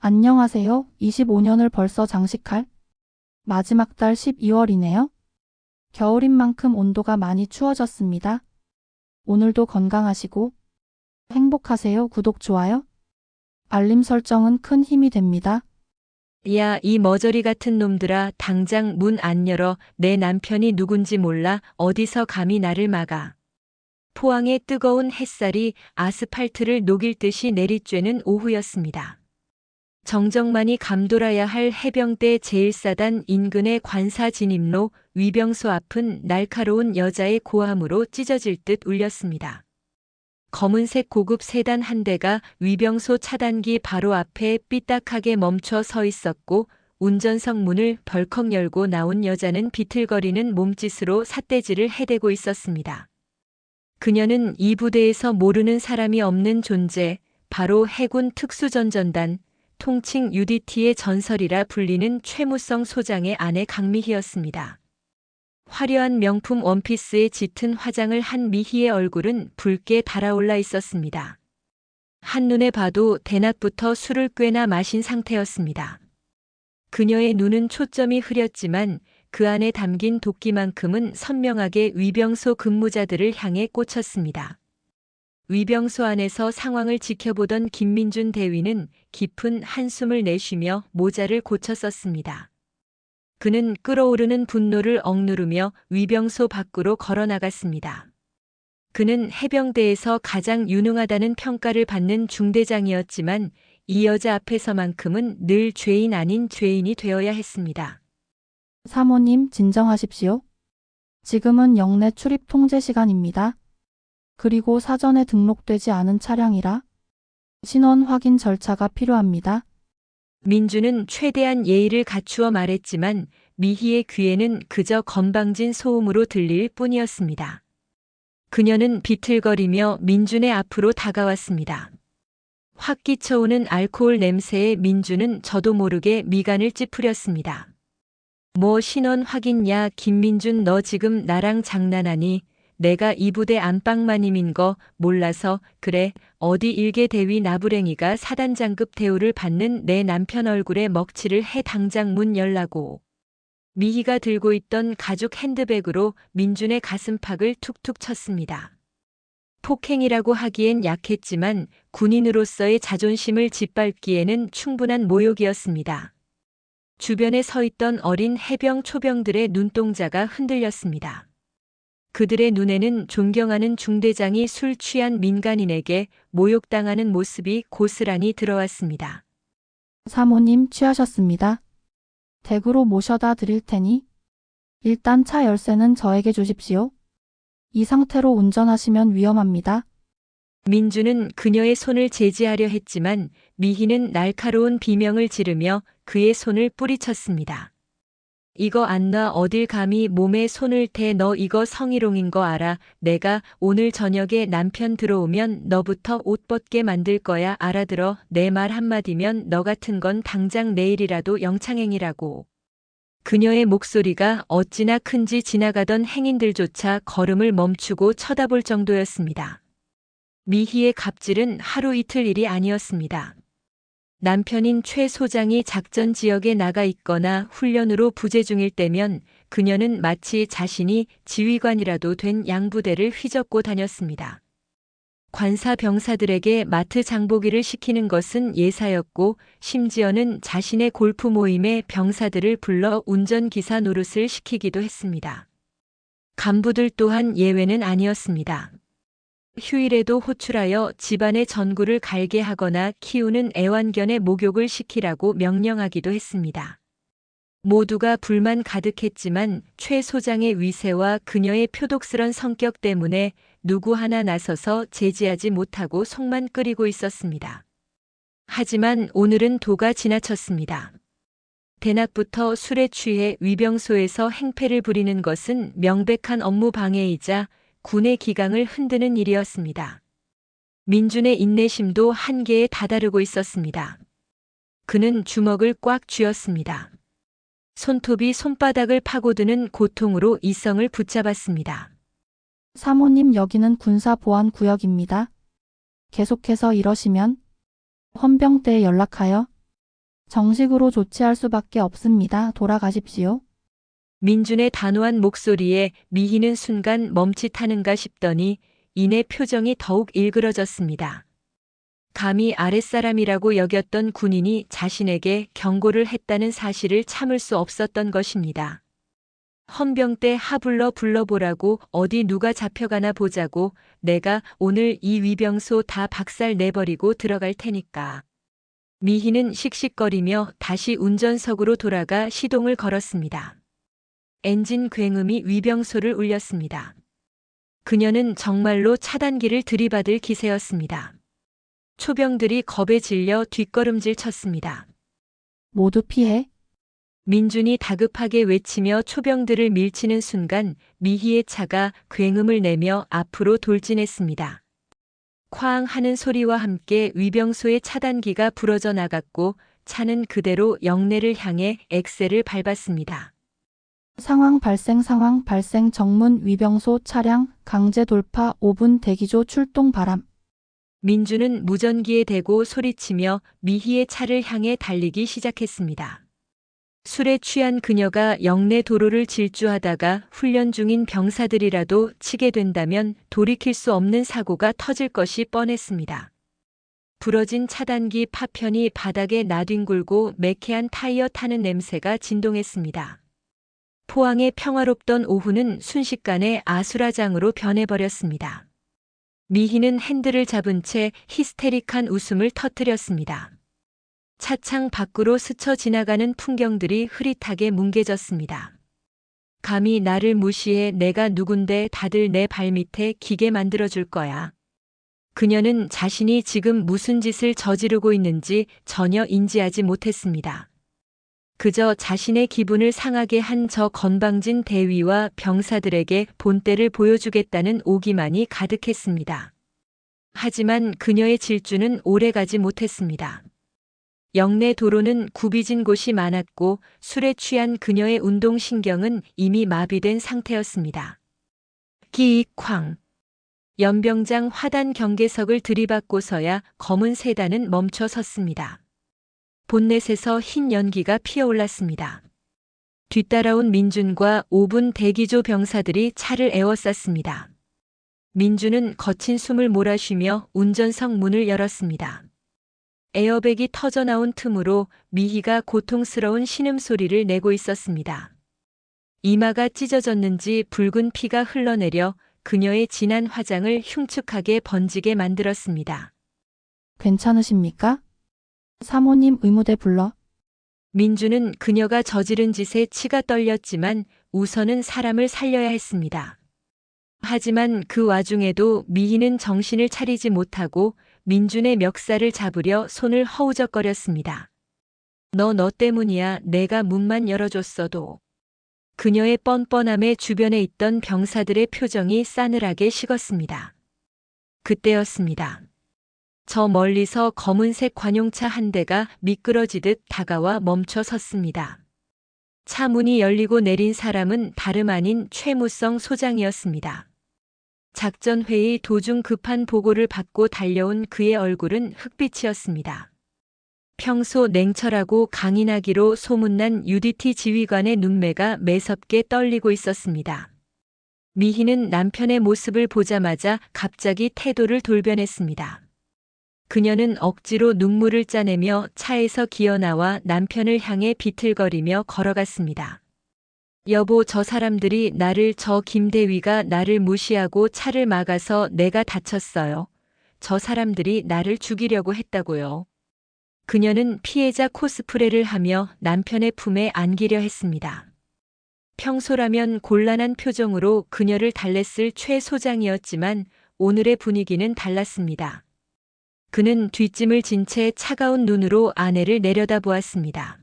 안녕하세요. 25년을 벌써 장식할 마지막 달 12월이네요. 겨울인 만큼 온도가 많이 추워졌습니다. 오늘도 건강하시고 행복하세요. 구독, 좋아요, 알림 설정은 큰 힘이 됩니다. 야, 이 머저리 같은 놈들아, 당장 문 안 열어. 내 남편이 누군지 몰라. 어디서 감히 나를 막아. 포항의 뜨거운 햇살이 아스팔트를 녹일 듯이 내리쬐는 오후였습니다. 정정만이 감돌아야 할 해병대 제1사단 인근의 관사 진입로 위병소 앞은 날카로운 여자의 고함으로 찢어질 듯 울렸습니다. 검은색 고급 세단 한 대가 위병소 차단기 바로 앞에 삐딱하게 멈춰 서 있었고, 운전석 문을 벌컥 열고 나온 여자는 비틀거리는 몸짓으로 삿대질을 해대고 있었습니다. 그녀는 이 부대에서 모르는 사람이 없는 존재, 바로 해군 특수전전단, 통칭 UDT의 전설이라 불리는 최무성 소장의 아내 강미희였습니다. 화려한 명품 원피스에 짙은 화장을 한 미희의 얼굴은 붉게 달아올라 있었습니다. 한눈에 봐도 대낮부터 술을 꽤나 마신 상태였습니다. 그녀의 눈은 초점이 흐렸지만 그 안에 담긴 도끼만큼은 선명하게 위병소 근무자들을 향해 꽂혔습니다. 위병소 안에서 상황을 지켜보던 김민준 대위는 깊은 한숨을 내쉬며 모자를 고쳐 썼습니다. 그는 끓어오르는 분노를 억누르며 위병소 밖으로 걸어 나갔습니다. 그는 해병대에서 가장 유능하다는 평가를 받는 중대장이었지만 이 여자 앞에서만큼은 늘 죄인 아닌 죄인이 되어야 했습니다. 사모님, 진정하십시오. 지금은 영내 출입 통제 시간입니다. 그리고 사전에 등록되지 않은 차량이라 신원 확인 절차가 필요합니다. 민주는 최대한 예의를 갖추어 말했지만 미희의 귀에는 그저 건방진 소음으로 들릴 뿐이었습니다. 그녀는 비틀거리며 민준의 앞으로 다가왔습니다. 확 끼쳐오는 알코올 냄새에 민주는 저도 모르게 미간을 찌푸렸습니다. 뭐 신원 확인야, 김민준, 너 지금 나랑 장난하니? 내가 이 부대 안방마님인 거 몰라서 그래. 어디 일개 대위 나부랭이가 사단장급 대우를 받는 내 남편 얼굴에 먹칠을 해. 당장 문 열라고. 미희가 들고 있던 가죽 핸드백으로 민준의 가슴팍을 툭툭 쳤습니다. 폭행이라고 하기엔 약했지만 군인으로서의 자존심을 짓밟기에는 충분한 모욕이었습니다. 주변에 서 있던 어린 해병 초병들의 눈동자가 흔들렸습니다. 그들의 눈에는 존경하는 중대장이 술 취한 민간인에게 모욕당하는 모습이 고스란히 들어왔습니다. 사모님, 취하셨습니다. 댁으로 모셔다 드릴 테니 일단 차 열쇠는 저에게 주십시오. 이 상태로 운전하시면 위험합니다. 민주는 그녀의 손을 제지하려 했지만 미희는 날카로운 비명을 지르며 그의 손을 뿌리쳤습니다. 이거 안 놔. 어딜 감히 몸에 손을 대. 너 이거 성희롱인 거 알아? 내가 오늘 저녁에 남편 들어오면 너부터 옷 벗게 만들 거야. 알아들어? 내 말 한마디면 너 같은 건 당장 내일이라도 영창행이라고. 그녀의 목소리가 어찌나 큰지 지나가던 행인들조차 걸음을 멈추고 쳐다볼 정도였습니다. 미희의 갑질은 하루 이틀 일이 아니었습니다. 남편인 최 소장이 작전 지역에 나가 있거나 훈련으로 부재 중일 때면 그녀는 마치 자신이 지휘관이라도 된 양부대를 휘젓고 다녔습니다. 관사 병사들에게 마트 장보기를 시키는 것은 예사였고, 심지어는 자신의 골프 모임에 병사들을 불러 운전기사 노릇을 시키기도 했습니다. 간부들 또한 예외는 아니었습니다. 휴일에도 호출하여 집안의 전구를 갈게 하거나 키우는 애완견의 목욕을 시키라고 명령하기도 했습니다. 모두가 불만 가득했지만 최 소장의 위세와 그녀의 표독스런 성격 때문에 누구 하나 나서서 제지하지 못하고 속만 끓이고 있었습니다. 하지만 오늘은 도가 지나쳤습니다. 대낮부터 술에 취해 위병소에서 행패를 부리는 것은 명백한 업무 방해이자 군의 기강을 흔드는 일이었습니다. 민준의 인내심도 한계에 다다르고 있었습니다. 그는 주먹을 꽉 쥐었습니다. 손톱이 손바닥을 파고드는 고통으로 이성을 붙잡았습니다. 사모님, 여기는 군사보안구역입니다. 계속해서 이러시면 헌병대에 연락하여 정식으로 조치할 수밖에 없습니다. 돌아가십시오. 민준의 단호한 목소리에 미희는 순간 멈칫하는가 싶더니 이내 표정이 더욱 일그러졌습니다. 감히 아랫사람이라고 여겼던 군인이 자신에게 경고를 했다는 사실을 참을 수 없었던 것입니다. 헌병대 하불러 불러보라고 어디 누가 잡혀가나 보자고 내가 오늘 이 위병소 다 박살 내버리고 들어갈 테니까. 미희는 씩씩거리며 다시 운전석으로 돌아가 시동을 걸었습니다. 엔진 굉음이 위병소를 울렸습니다. 그녀는 정말로 차단기를 들이받을 기세였습니다. 초병들이 겁에 질려 뒷걸음질 쳤습니다. 모두 피해. 민준이 다급하게 외치며 초병들을 밀치는 순간 미희의 차가 굉음을 내며 앞으로 돌진했습니다. 쾅 하는 소리와 함께 위병소의 차단기가 부러져 나갔고 차는 그대로 영내를 향해 엑셀을 밟았습니다. 상황 발생 정문 위병소 차량 강제 돌파 5분 대기조 출동 바람. 민준은 무전기에 대고 소리치며 미희의 차를 향해 달리기 시작했습니다. 술에 취한 그녀가 영내 도로를 질주하다가 훈련 중인 병사들이라도 치게 된다면 돌이킬 수 없는 사고가 터질 것이 뻔했습니다. 부러진 차단기 파편이 바닥에 나뒹굴고 매캐한 타이어 타는 냄새가 진동했습니다. 포항의 평화롭던 오후는 순식간에 아수라장으로 변해버렸습니다. 미희는 핸들을 잡은 채 히스테릭한 웃음을 터뜨렸습니다. 차창 밖으로 스쳐 지나가는 풍경들이 흐릿하게 뭉개졌습니다. 감히 나를 무시해 내가 누군데 다들 내 발밑에 기게 만들어줄 거야. 그녀는 자신이 지금 무슨 짓을 저지르고 있는지 전혀 인지하지 못했습니다. 그저 자신의 기분을 상하게 한 저 건방진 대위와 병사들에게 본때를 보여주겠다는 오기만이 가득했습니다. 하지만 그녀의 질주는 오래가지 못했습니다. 영내 도로는 굽이진 곳이 많았고 술에 취한 그녀의 운동신경은 이미 마비된 상태였습니다. 기익쾅. 연병장 화단 경계석을 들이받고서야 검은 세단은 멈춰 섰습니다. 본넷에서 흰 연기가 피어올랐습니다. 뒤따라온 민준과 5분 대기조 병사들이 차를 에워쌌습니다. 민준은 거친 숨을 몰아쉬며 운전석 문을 열었습니다. 에어백이 터져나온 틈으로 미희가 고통스러운 신음소리를 내고 있었습니다. 이마가 찢어졌는지 붉은 피가 흘러내려 그녀의 진한 화장을 흉측하게 번지게 만들었습니다. 괜찮으십니까? 사모님 의무대 불러. 민주는 그녀가 저지른 짓에 치가 떨렸지만 우선은 사람을 살려야 했습니다. 하지만 그 와중에도 미희는 정신을 차리지 못하고 민준의 멱살을 잡으려 손을 허우적거렸습니다. 너 때문이야. 내가 문만 열어줬어도. 그녀의 뻔뻔함에 주변에 있던 병사들의 표정이 싸늘하게 식었습니다. 그때였습니다. 저 멀리서 검은색 관용차 한 대가 미끄러지듯 다가와 멈춰 섰습니다. 차 문이 열리고 내린 사람은 다름 아닌 최무성 소장이었습니다. 작전회의 도중 급한 보고를 받고 달려온 그의 얼굴은 흑빛이었습니다. 평소 냉철하고 강인하기로 소문난 UDT 지휘관의 눈매가 매섭게 떨리고 있었습니다. 미희는 남편의 모습을 보자마자 갑자기 태도를 돌변했습니다. 그녀는 억지로 눈물을 짜내며 차에서 기어나와 남편을 향해 비틀거리며 걸어갔습니다. 여보, 저 사람들이 저 김대위가 나를 무시하고 차를 막아서 내가 다쳤어요. 저 사람들이 나를 죽이려고 했다고요. 그녀는 피해자 코스프레를 하며 남편의 품에 안기려 했습니다. 평소라면 곤란한 표정으로 그녀를 달랬을 최 소장이었지만 오늘의 분위기는 달랐습니다. 그는 뒷짐을 진 채 차가운 눈으로 아내를 내려다보았습니다.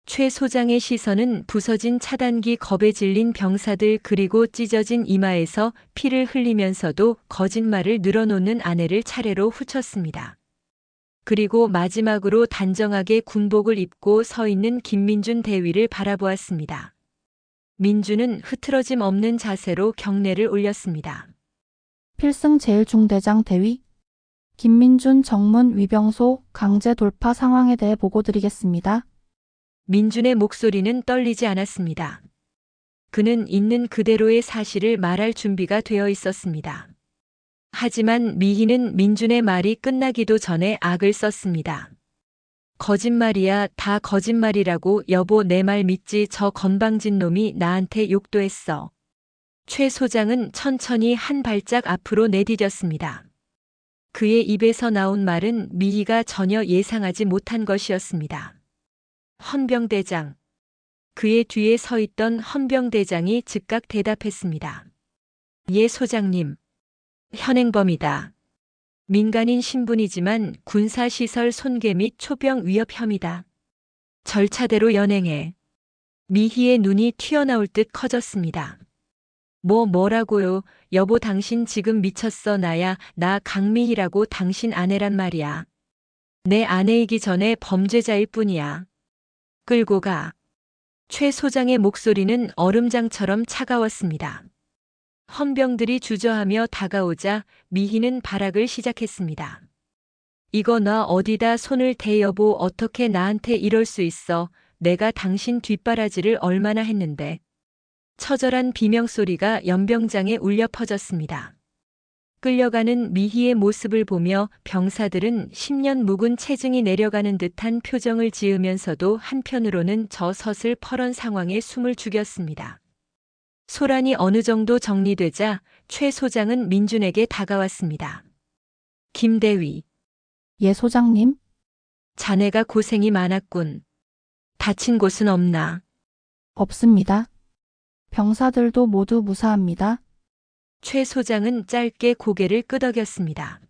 최 소장의 시선은 부서진 차단기 겁에 질린 병사들 그리고 찢어진 이마에서 피를 흘리면서도 거짓말을 늘어놓는 아내를 차례로 훑었습니다. 그리고 마지막으로 단정하게 군복을 입고 서 있는 김민준 대위를 바라보았습니다. 민준은 흐트러짐 없는 자세로 경례를 올렸습니다. 필승 제1중대장 대위. 김민준 정문 위병소 강제 돌파 상황에 대해 보고 드리겠습니다. 민준의 목소리는 떨리지 않았습니다. 그는 있는 그대로의 사실을 말할 준비가 되어 있었습니다. 하지만 미희는 민준의 말이 끝나기도 전에 악을 썼습니다. 거짓말이야, 다 거짓말이라고. 여보, 내 말 믿지? 저 건방진 놈이 나한테 욕도 했어. 최 소장은 천천히 한 발짝 앞으로 내디뎠습니다. 그의 입에서 나온 말은 미희가 전혀 예상하지 못한 것이었습니다. 헌병대장. 그의 뒤에 서 있던 헌병대장이 즉각 대답했습니다. 예, 소장님. 현행범이다. 민간인 신분이지만 군사시설 손괴 및 초병 위협 혐의다. 절차대로 연행해. 미희의 눈이 튀어나올 듯 커졌습니다. 뭐라고요? 여보, 당신 지금 미쳤어. 나 강미희라고 당신 아내란 말이야. 내 아내이기 전에 범죄자일 뿐이야. 끌고 가. 최 소장의 목소리는 얼음장처럼 차가웠습니다. 헌병들이 주저하며 다가오자 미희는 발악을 시작했습니다. 이거 나 어디다 손을 대? 여보, 어떻게 나한테 이럴 수 있어? 내가 당신 뒷바라지를 얼마나 했는데. 처절한 비명소리가 연병장에 울려 퍼졌습니다. 끌려가는 미희의 모습을 보며 병사들은 10년 묵은 체증이 내려가는 듯한 표정을 지으면서도 한편으로는 저 서슬퍼런 상황에 숨을 죽였습니다. 소란이 어느 정도 정리되자 최 소장은 민준에게 다가왔습니다. 김대위. 예, 소장님. 자네가 고생이 많았군. 다친 곳은 없나? 없습니다. 병사들도 모두 무사합니다. 최 소장은 짧게 고개를 끄덕였습니다.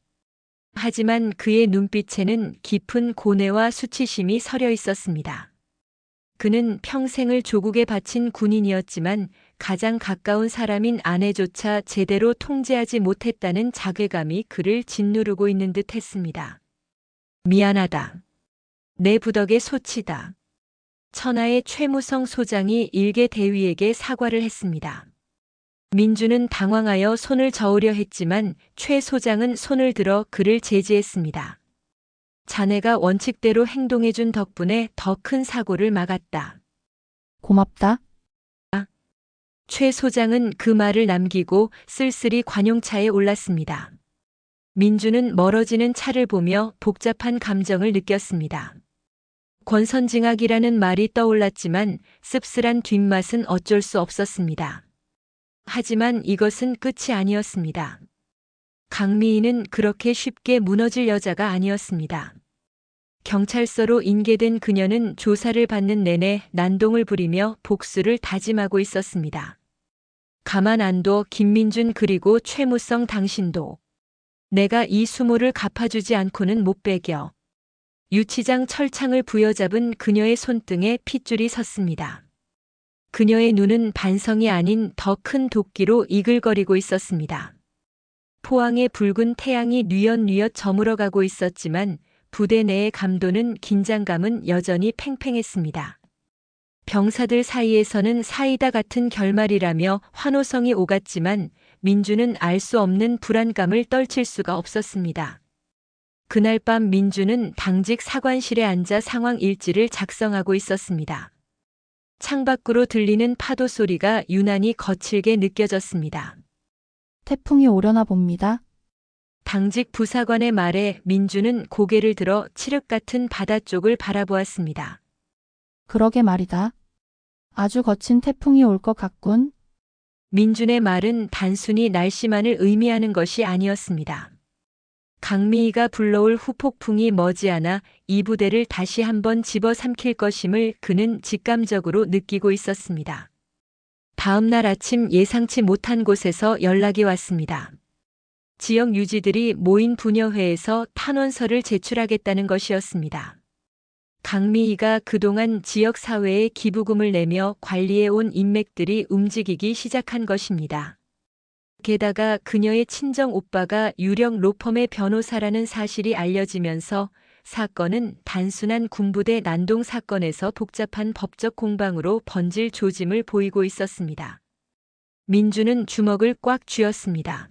하지만 그의 눈빛에는 깊은 고뇌와 수치심이 서려 있었습니다. 그는 평생을 조국에 바친 군인이었지만 가장 가까운 사람인 아내조차 제대로 통제하지 못했다는 자괴감이 그를 짓누르고 있는 듯 했습니다. 미안하다. 내 부덕의 소치다. 천하의 최무성 소장이 일개 대위에게 사과를 했습니다. 민준은 당황하여 손을 저으려 했지만 최 소장은 손을 들어 그를 제지했습니다. 자네가 원칙대로 행동해준 덕분에 더 큰 사고를 막았다. 고맙다. 최 소장은 그 말을 남기고 쓸쓸히 관용차에 올랐습니다. 민준은 멀어지는 차를 보며 복잡한 감정을 느꼈습니다. 권선징악이라는 말이 떠올랐지만 씁쓸한 뒷맛은 어쩔 수 없었습니다. 하지만 이것은 끝이 아니었습니다. 강미희는 그렇게 쉽게 무너질 여자가 아니었습니다. 경찰서로 인계된 그녀는 조사를 받는 내내 난동을 부리며 복수를 다짐하고 있었습니다. 가만 안 둬, 김민준, 그리고 최무성, 당신도. 내가 이 수모를 갚아주지 않고는 못 배겨. 유치장 철창을 부여잡은 그녀의 손등에 핏줄이 섰습니다. 그녀의 눈은 반성이 아닌 더 큰 도끼로 이글거리고 있었습니다. 포항의 붉은 태양이 뉘엿뉘엿 저물어가고 있었지만 부대 내의 감도는 긴장감은 여전히 팽팽했습니다. 병사들 사이에서는 사이다 같은 결말이라며 환호성이 오갔지만 민주는 알 수 없는 불안감을 떨칠 수가 없었습니다. 그날 밤 민주는 당직 사관실에 앉아 상황 일지를 작성하고 있었습니다. 창밖으로 들리는 파도 소리가 유난히 거칠게 느껴졌습니다. 태풍이 오려나 봅니다. 당직 부사관의 말에 민주는 고개를 들어 칠흑 같은 바다 쪽을 바라보았습니다. 그러게 말이다. 아주 거친 태풍이 올 것 같군. 민준의 말은 단순히 날씨만을 의미하는 것이 아니었습니다. 강미희가 불러올 후폭풍이 머지않아 이 부대를 다시 한번 집어삼킬 것임을 그는 직감적으로 느끼고 있었습니다. 다음 날 아침 예상치 못한 곳에서 연락이 왔습니다. 지역 유지들이 모인 분여회에서 탄원서를 제출하겠다는 것이었습니다. 강미희가 그동안 지역사회에 기부금을 내며 관리해온 인맥들이 움직이기 시작한 것입니다. 게다가 그녀의 친정 오빠가 유력 로펌의 변호사라는 사실이 알려지면서 사건은 단순한 군부대 난동 사건에서 복잡한 법적 공방으로 번질 조짐을 보이고 있었습니다. 민주는 주먹을 꽉 쥐었습니다.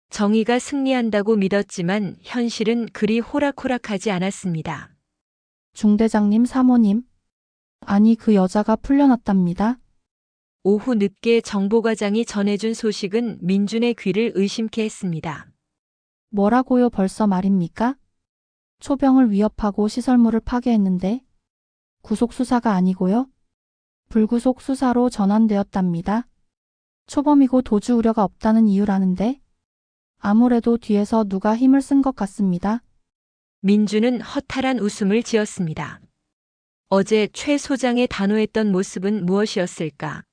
정의가 승리한다고 믿었지만 현실은 그리 호락호락하지 않았습니다. 중대장님 사모님. 아니 그 여자가 풀려났답니다. 오후 늦게 정보과장이 전해준 소식은 민준의 귀를 의심케 했습니다. 뭐라고요 벌써 말입니까? 초병을 위협하고 시설물을 파괴했는데 구속수사가 아니고요. 불구속 수사로 전환되었답니다. 초범이고 도주 우려가 없다는 이유라는데 아무래도 뒤에서 누가 힘을 쓴 것 같습니다. 민준은 허탈한 웃음을 지었습니다. 어제 최 소장의 단호했던 모습은 무엇이었을까?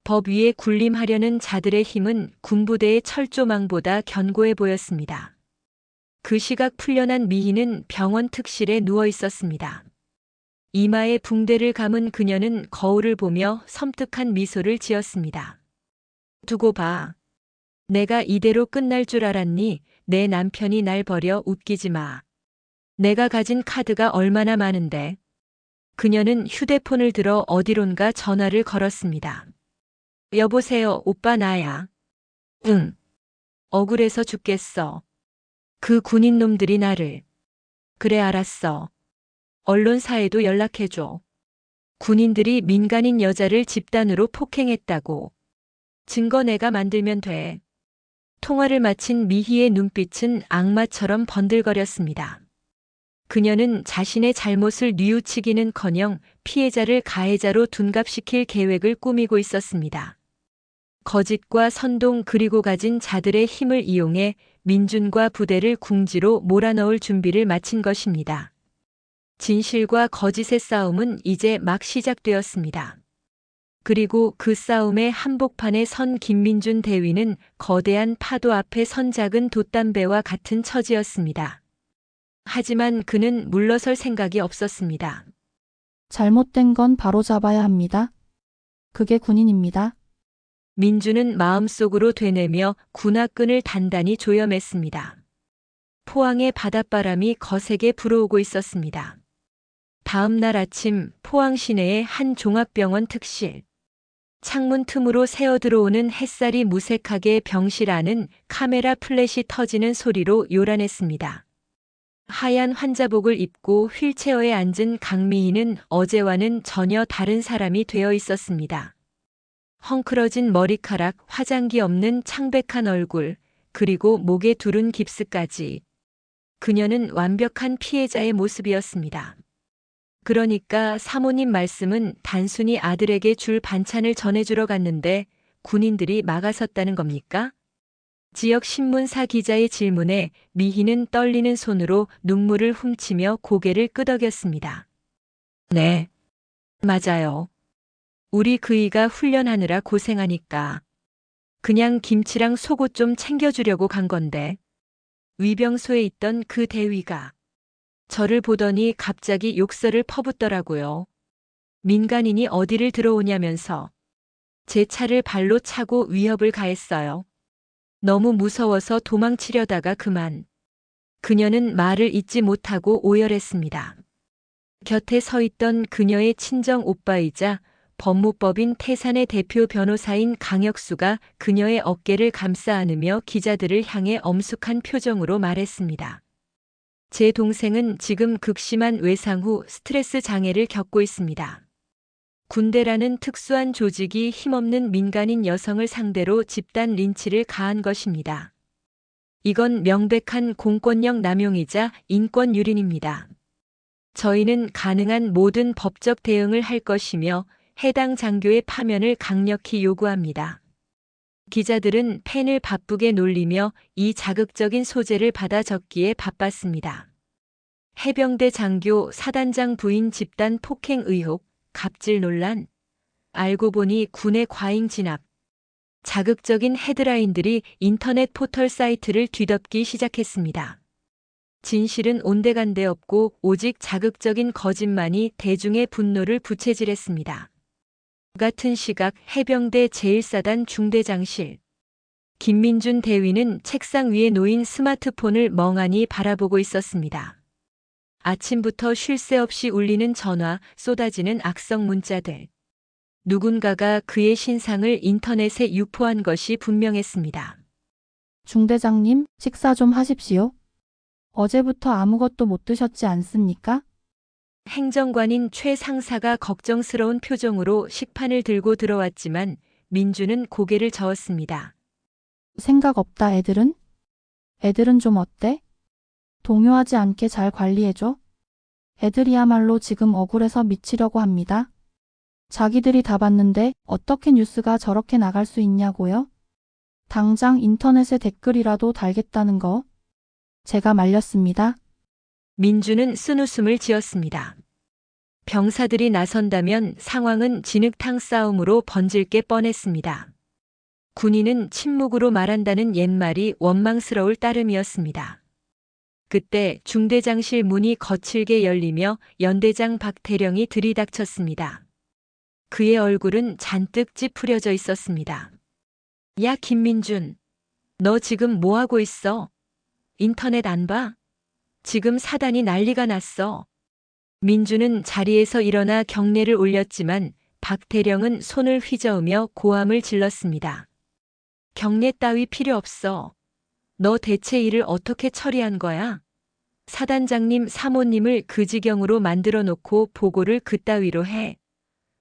법 위에 군림하려는 자들의 힘은 군부대의 철조망보다 견고해 보였습니다. 그 시각 풀려난 미희는 병원 특실에 누워 있었습니다. 이마에 붕대를 감은 그녀는 거울을 보며 섬뜩한 미소를 지었습니다. 두고 봐. 내가 이대로 끝날 줄 알았니? 내 남편이 날 버려 웃기지 마. 내가 가진 카드가 얼마나 많은데. 그녀는 휴대폰을 들어 어디론가 전화를 걸었습니다. 여보세요, 오빠 나야. 응. 억울해서 죽겠어. 그 군인놈들이 나를. 그래 알았어. 언론사에도 연락해줘. 군인들이 민간인 여자를 집단으로 폭행했다고. 증거 내가 만들면 돼. 통화를 마친 미희의 눈빛은 악마처럼 번들거렸습니다. 그녀는 자신의 잘못을 뉘우치기는커녕 피해자를 가해자로 둔갑시킬 계획을 꾸미고 있었습니다. 거짓과 선동 그리고 가진 자들의 힘을 이용해 민준과 부대를 궁지로 몰아넣을 준비를 마친 것입니다. 진실과 거짓의 싸움은 이제 막 시작되었습니다. 그리고 그 싸움의 한복판에 선 김민준 대위는 거대한 파도 앞에 선 작은 돛담배와 같은 처지였습니다. 하지만 그는 물러설 생각이 없었습니다. 잘못된 건 바로 잡아야 합니다. 그게 군인입니다. 민준은 마음속으로 되뇌며 군화끈을 단단히 조여맸습니다. 포항의 바닷바람이 거세게 불어오고 있었습니다. 다음 날 아침 포항 시내의 한 종합병원 특실. 창문 틈으로 새어 들어오는 햇살이 무색하게 병실 안은 카메라 플래시 터지는 소리로 요란했습니다. 하얀 환자복을 입고 휠체어에 앉은 강미희는 어제와는 전혀 다른 사람이 되어 있었습니다. 헝클어진 머리카락, 화장기 없는 창백한 얼굴, 그리고 목에 두른 깁스까지. 그녀는 완벽한 피해자의 모습이었습니다. 그러니까 사모님 말씀은 단순히 아들에게 줄 반찬을 전해주러 갔는데 군인들이 막아섰다는 겁니까? 지역 신문사 기자의 질문에 미희는 떨리는 손으로 눈물을 훔치며 고개를 끄덕였습니다. 네, 맞아요. 우리 그이가 훈련하느라 고생하니까. 그냥 김치랑 속옷 좀 챙겨주려고 간 건데. 위병소에 있던 그 대위가 저를 보더니 갑자기 욕설을 퍼붓더라고요. 민간인이 어디를 들어오냐면서 제 차를 발로 차고 위협을 가했어요. 너무 무서워서 도망치려다가 그만. 그녀는 말을 잇지 못하고 오열했습니다. 곁에 서 있던 그녀의 친정 오빠이자 법무법인 태산의 대표 변호사인 강혁수가 그녀의 어깨를 감싸 안으며 기자들을 향해 엄숙한 표정으로 말했습니다. 제 동생은 지금 극심한 외상 후 스트레스 장애를 겪고 있습니다. 군대라는 특수한 조직이 힘없는 민간인 여성을 상대로 집단 린치를 가한 것입니다. 이건 명백한 공권력 남용이자 인권 유린입니다. 저희는 가능한 모든 법적 대응을 할 것이며 해당 장교의 파면을 강력히 요구합니다. 기자들은 펜을 바쁘게 놀리며 이 자극적인 소재를 받아 적기에 바빴습니다. 해병대 장교 사단장 부인 집단 폭행 의혹, 갑질 논란. 알고 보니 군의 과잉 진압. 자극적인 헤드라인들이 인터넷 포털 사이트를 뒤덮기 시작했습니다. 진실은 온데간데 없고 오직 자극적인 거짓만이 대중의 분노를 부채질했습니다. 같은 시각 해병대 제1사단 중대장실. 김민준 대위는 책상 위에 놓인 스마트폰을 멍하니 바라보고 있었습니다. 아침부터 쉴 새 없이 울리는 전화, 쏟아지는 악성 문자들. 누군가가 그의 신상을 인터넷에 유포한 것이 분명했습니다. 중대장님, 식사 좀 하십시오. 어제부터 아무것도 못 드셨지 않습니까? 행정관인 최 상사가 걱정스러운 표정으로 식판을 들고 들어왔지만 민주는 고개를 저었습니다. 생각 없다, 애들은? 애들은 좀 어때? 동요하지 않게 잘 관리해줘. 애들이야말로 지금 억울해서 미치려고 합니다. 자기들이 다 봤는데 어떻게 뉴스가 저렇게 나갈 수 있냐고요? 당장 인터넷에 댓글이라도 달겠다는 거. 제가 말렸습니다. 민주는 쓴웃음을 지었습니다. 병사들이 나선다면 상황은 진흙탕 싸움으로 번질 게 뻔했습니다. 군인은 침묵으로 말한다는 옛말이 원망스러울 따름이었습니다. 그때 중대장실 문이 거칠게 열리며 연대장 박태령이 들이닥쳤습니다. 그의 얼굴은 잔뜩 찌푸려져 있었습니다. 야, 김민준. 너 지금 뭐 하고 있어? 인터넷 안 봐? 지금 사단이 난리가 났어. 민주는 자리에서 일어나 경례를 올렸지만 박태령은 손을 휘저으며 고함을 질렀습니다. 경례 따위 필요 없어. 너 대체 일을 어떻게 처리한 거야? 사단장님 사모님을 그 지경으로 만들어 놓고 보고를 그따위로 해.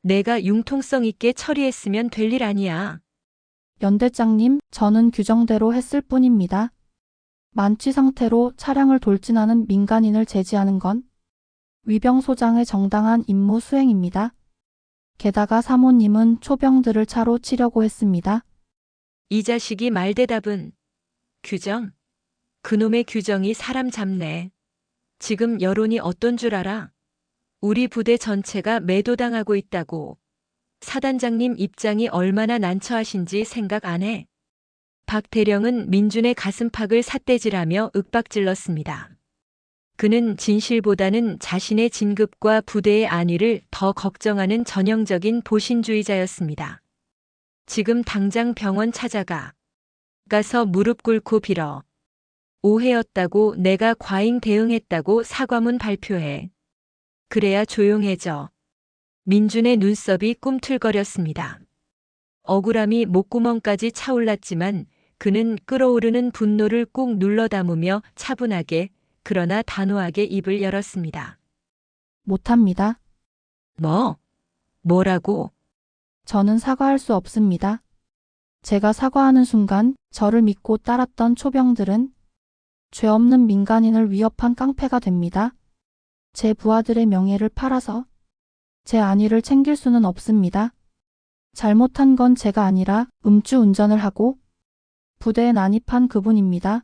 내가 융통성 있게 처리했으면 될 일 아니야. 연대장님, 저는 규정대로 했을 뿐입니다. 만취 상태로 차량을 돌진하는 민간인을 제지하는 건 위병소장의 정당한 임무 수행입니다. 게다가 사모님은 초병들을 차로 치려고 했습니다. 이 자식이 말대답은 규정? 그놈의 규정이 사람 잡네. 지금 여론이 어떤 줄 알아? 우리 부대 전체가 매도당하고 있다고. 사단장님 입장이 얼마나 난처하신지 생각 안 해? 박태령은 민준의 가슴팍을 삿대질하며 윽박질렀습니다. 그는 진실보다는 자신의 진급과 부대의 안위를 더 걱정하는 전형적인 보신주의자였습니다. 지금 당장 병원 찾아가. 가서 무릎 꿇고 빌어. 오해였다고 내가 과잉 대응했다고 사과문 발표해. 그래야 조용해져. 민준의 눈썹이 꿈틀거렸습니다. 억울함이 목구멍까지 차올랐지만 그는 끓어오르는 분노를 꾹 눌러 담으며 차분하게 그러나 단호하게 입을 열었습니다. 못합니다. 뭐라고? 저는 사과할 수 없습니다. 제가 사과하는 순간 저를 믿고 따랐던 초병들은 죄 없는 민간인을 위협한 깡패가 됩니다. 제 부하들의 명예를 팔아서 제 안위를 챙길 수는 없습니다. 잘못한 건 제가 아니라 음주운전을 하고 부대에 난입한 그분입니다.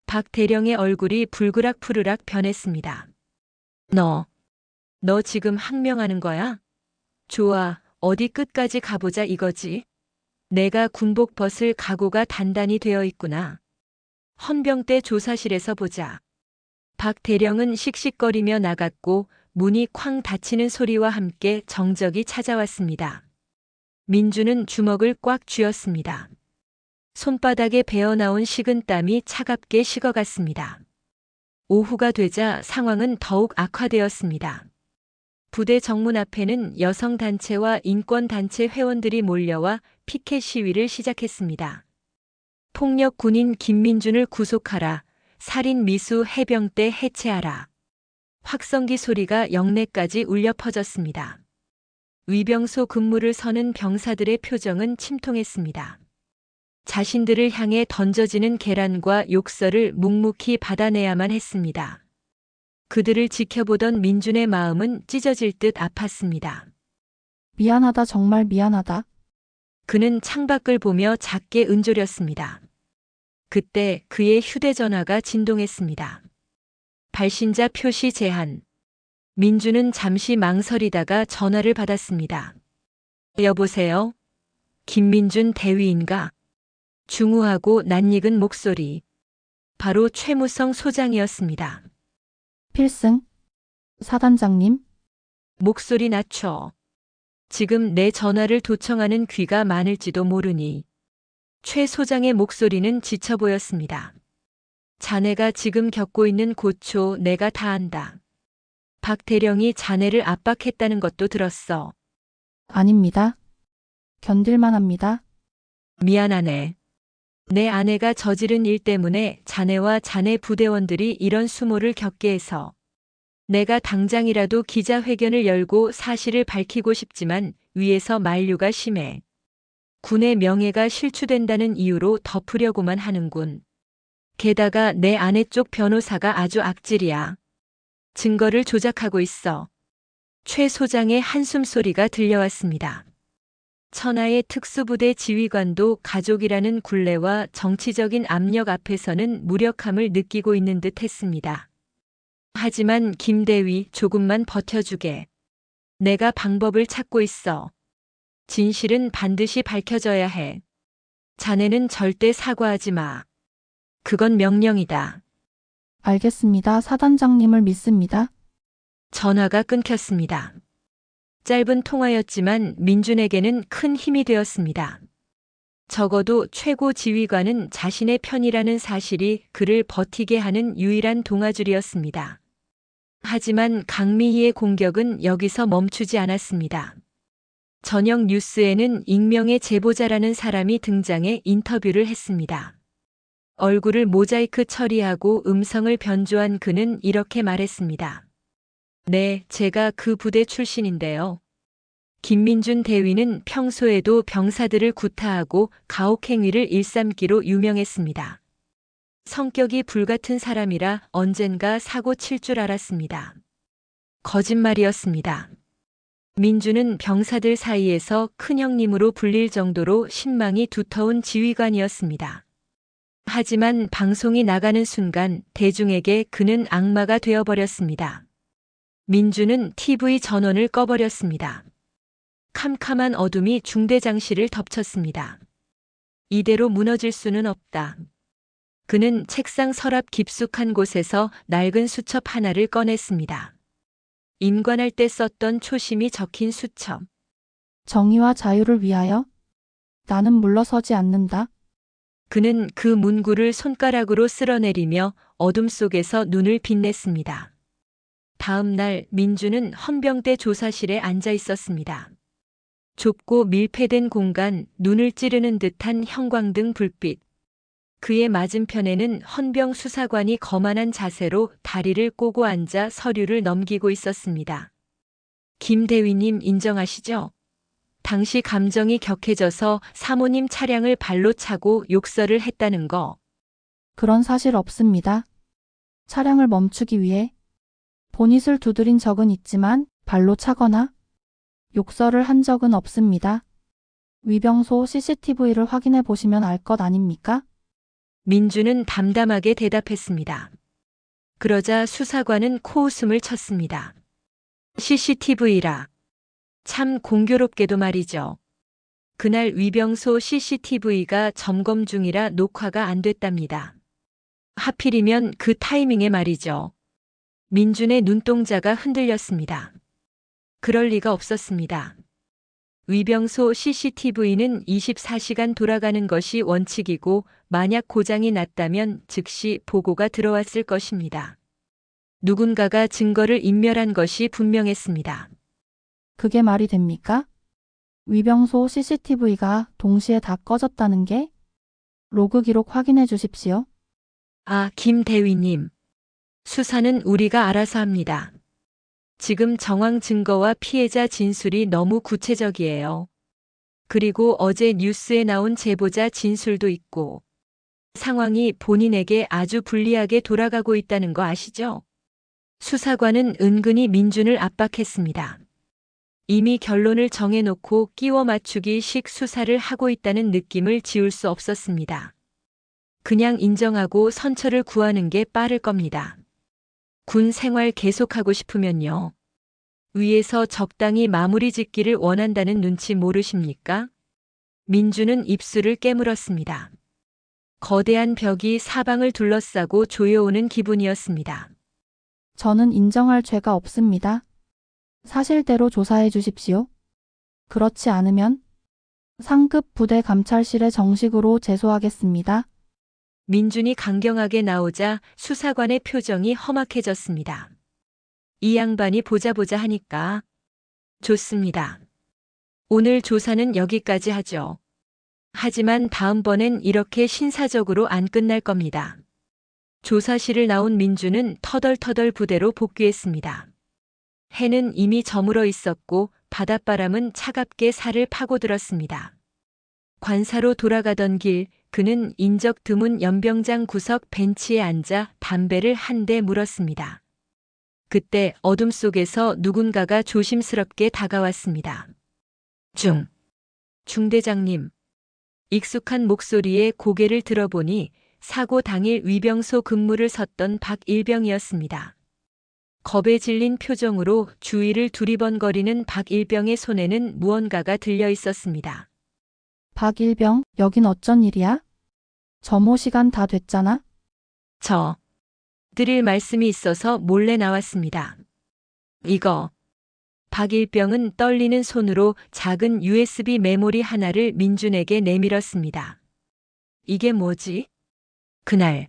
박대령의 얼굴이 불그락푸르락 변했습니다. 너 지금 항명하는 거야? 좋아, 어디 끝까지 가보자 이거지. 내가 군복 벗을 각오가 단단히 되어 있구나. 헌병 때 조사실에서 보자. 박대령은 씩씩거리며 나갔고 문이 쾅 닫히는 소리와 함께 정적이 찾아왔습니다. 민주는 주먹을 꽉 쥐었습니다. 손바닥에 배어나온 식은 땀이 차갑게 식어갔습니다. 오후가 되자 상황은 더욱 악화되었습니다. 부대 정문 앞에는 여성단체와 인권단체 회원들이 몰려와 피켓 시위를 시작했습니다. 폭력 군인 김민준을 구속하라. 살인 미수 해병대 해체하라. 확성기 소리가 영내까지 울려 퍼졌습니다. 위병소 근무를 서는 병사들의 표정은 침통했습니다. 자신들을 향해 던져지는 계란과 욕설을 묵묵히 받아내야만 했습니다. 그들을 지켜보던 민준의 마음은 찢어질 듯 아팠습니다. 미안하다, 정말 미안하다. 그는 창밖을 보며 작게 은조렸습니다. 그때 그의 휴대전화가 진동했습니다. 발신자 표시 제한. 민주는 잠시 망설이다가 전화를 받았습니다. 여보세요? 김민준 대위인가? 중후하고 낯익은 목소리. 바로 최무성 소장이었습니다. 필승. 사단장님. 목소리 낮춰. 지금 내 전화를 도청하는 귀가 많을지도 모르니. 최 소장의 목소리는 지쳐 보였습니다. 자네가 지금 겪고 있는 고초 내가 다 안다. 박대령이 자네를 압박했다는 것도 들었어. 아닙니다. 견딜만 합니다. 미안하네. 내 아내가 저지른 일 때문에 자네와 자네 부대원들이 이런 수모를 겪게 해서 내가 당장이라도 기자회견을 열고 사실을 밝히고 싶지만 위에서 만류가 심해 군의 명예가 실추된다는 이유로 덮으려고만 하는군. 게다가 내 아내 쪽 변호사가 아주 악질이야. 증거를 조작하고 있어. 최 소장의 한숨 소리가 들려왔습니다. 천하의 특수부대 지휘관도 가족이라는 굴레와 정치적인 압력 앞에서는 무력함을 느끼고 있는 듯 했습니다. 하지만 김대위 조금만 버텨주게. 내가 방법을 찾고 있어. 진실은 반드시 밝혀져야 해. 자네는 절대 사과하지 마. 그건 명령이다. 알겠습니다. 사단장님을 믿습니다. 전화가 끊겼습니다. 짧은 통화였지만 민준에게는 큰 힘이 되었습니다. 적어도 최고 지휘관은 자신의 편이라는 사실이 그를 버티게 하는 유일한 동아줄이었습니다. 하지만 강미희의 공격은 여기서 멈추지 않았습니다. 저녁 뉴스에는 익명의 제보자라는 사람이 등장해 인터뷰를 했습니다. 얼굴을 모자이크 처리하고 음성을 변조한 그는 이렇게 말했습니다. 네, 제가 그 부대 출신인데요. 김민준 대위는 평소에도 병사들을 구타하고 가혹행위를 일삼기로 유명했습니다. 성격이 불같은 사람이라 언젠가 사고 칠 줄 알았습니다. 거짓말이었습니다. 민준은 병사들 사이에서 큰형님으로 불릴 정도로 신망이 두터운 지휘관이었습니다. 하지만 방송이 나가는 순간 대중에게 그는 악마가 되어버렸습니다. 민준은 TV 전원을 꺼버렸습니다. 캄캄한 어둠이 중대장실을 덮쳤습니다. 이대로 무너질 수는 없다. 그는 책상 서랍 깊숙한 곳에서 낡은 수첩 하나를 꺼냈습니다. 임관할 때 썼던 초심이 적힌 수첩. 정의와 자유를 위하여 나는 물러서지 않는다. 그는 그 문구를 손가락으로 쓸어내리며 어둠 속에서 눈을 빛냈습니다. 다음 날 민준은 헌병대 조사실에 앉아 있었습니다. 좁고 밀폐된 공간, 눈을 찌르는 듯한 형광등 불빛. 그의 맞은편에는 헌병 수사관이 거만한 자세로 다리를 꼬고 앉아 서류를 넘기고 있었습니다. 김 대위님 인정하시죠? 당시 감정이 격해져서 사모님 차량을 발로 차고 욕설을 했다는 거. 그런 사실 없습니다. 차량을 멈추기 위해 보닛을 두드린 적은 있지만 발로 차거나 욕설을 한 적은 없습니다. 위병소 CCTV를 확인해 보시면 알 것 아닙니까? 민주는 담담하게 대답했습니다. 그러자 수사관은 코웃음을 쳤습니다. CCTV라. 참 공교롭게도 말이죠. 그날 위병소 CCTV가 점검 중이라 녹화가 안 됐답니다. 하필이면 그 타이밍에 말이죠. 민준의 눈동자가 흔들렸습니다. 그럴 리가 없었습니다. 위병소 CCTV는 24시간 돌아가는 것이 원칙이고 만약 고장이 났다면 즉시 보고가 들어왔을 것입니다. 누군가가 증거를 인멸한 것이 분명했습니다. 그게 말이 됩니까? 위병소 CCTV가 동시에 다 꺼졌다는 게? 로그 기록 확인해 주십시오. 아, 김 대위님. 수사는 우리가 알아서 합니다. 지금 정황 증거와 피해자 진술이 너무 구체적이에요. 그리고 어제 뉴스에 나온 제보자 진술도 있고 상황이 본인에게 아주 불리하게 돌아가고 있다는 거 아시죠? 수사관은 은근히 민준을 압박했습니다. 이미 결론을 정해놓고 끼워 맞추기식 수사를 하고 있다는 느낌을 지울 수 없었습니다. 그냥 인정하고 선처를 구하는 게 빠를 겁니다. 군 생활 계속하고 싶으면요. 위에서 적당히 마무리 짓기를 원한다는 눈치 모르십니까? 민주는 입술을 깨물었습니다. 거대한 벽이 사방을 둘러싸고 조여오는 기분이었습니다. 저는 인정할 죄가 없습니다. 사실대로 조사해 주십시오. 그렇지 않으면 상급 부대 감찰실에 정식으로 제소하겠습니다. 민준이 강경하게 나오자 수사관의 표정이 험악해졌습니다. 이 양반이 보자 하니까. 좋습니다. 오늘 조사는 여기까지 하죠. 하지만 다음번엔 이렇게 신사적으로 안 끝날 겁니다. 조사실을 나온 민주는 터덜터덜 부대로 복귀했습니다. 해는 이미 저물어 있었고 바닷바람은 차갑게 살을 파고들었습니다. 관사로 돌아가던 길, 그는 인적 드문 연병장 구석 벤치에 앉아 담배를 한 대 물었습니다. 그때 어둠 속에서 누군가가 조심스럽게 다가왔습니다. 중대장님. 익숙한 목소리에 고개를 들어보니 사고 당일 위병소 근무를 섰던 박일병이었습니다. 겁에 질린 표정으로 주위를 두리번거리는 박일병의 손에는 무언가가 들려 있었습니다. 박일병, 여긴 어쩐 일이야? 점호 시간 다 됐잖아? 드릴 말씀이 있어서 몰래 나왔습니다. 이거. 박일병은 떨리는 손으로 작은 USB 메모리 하나를 민준에게 내밀었습니다. 이게 뭐지? 그날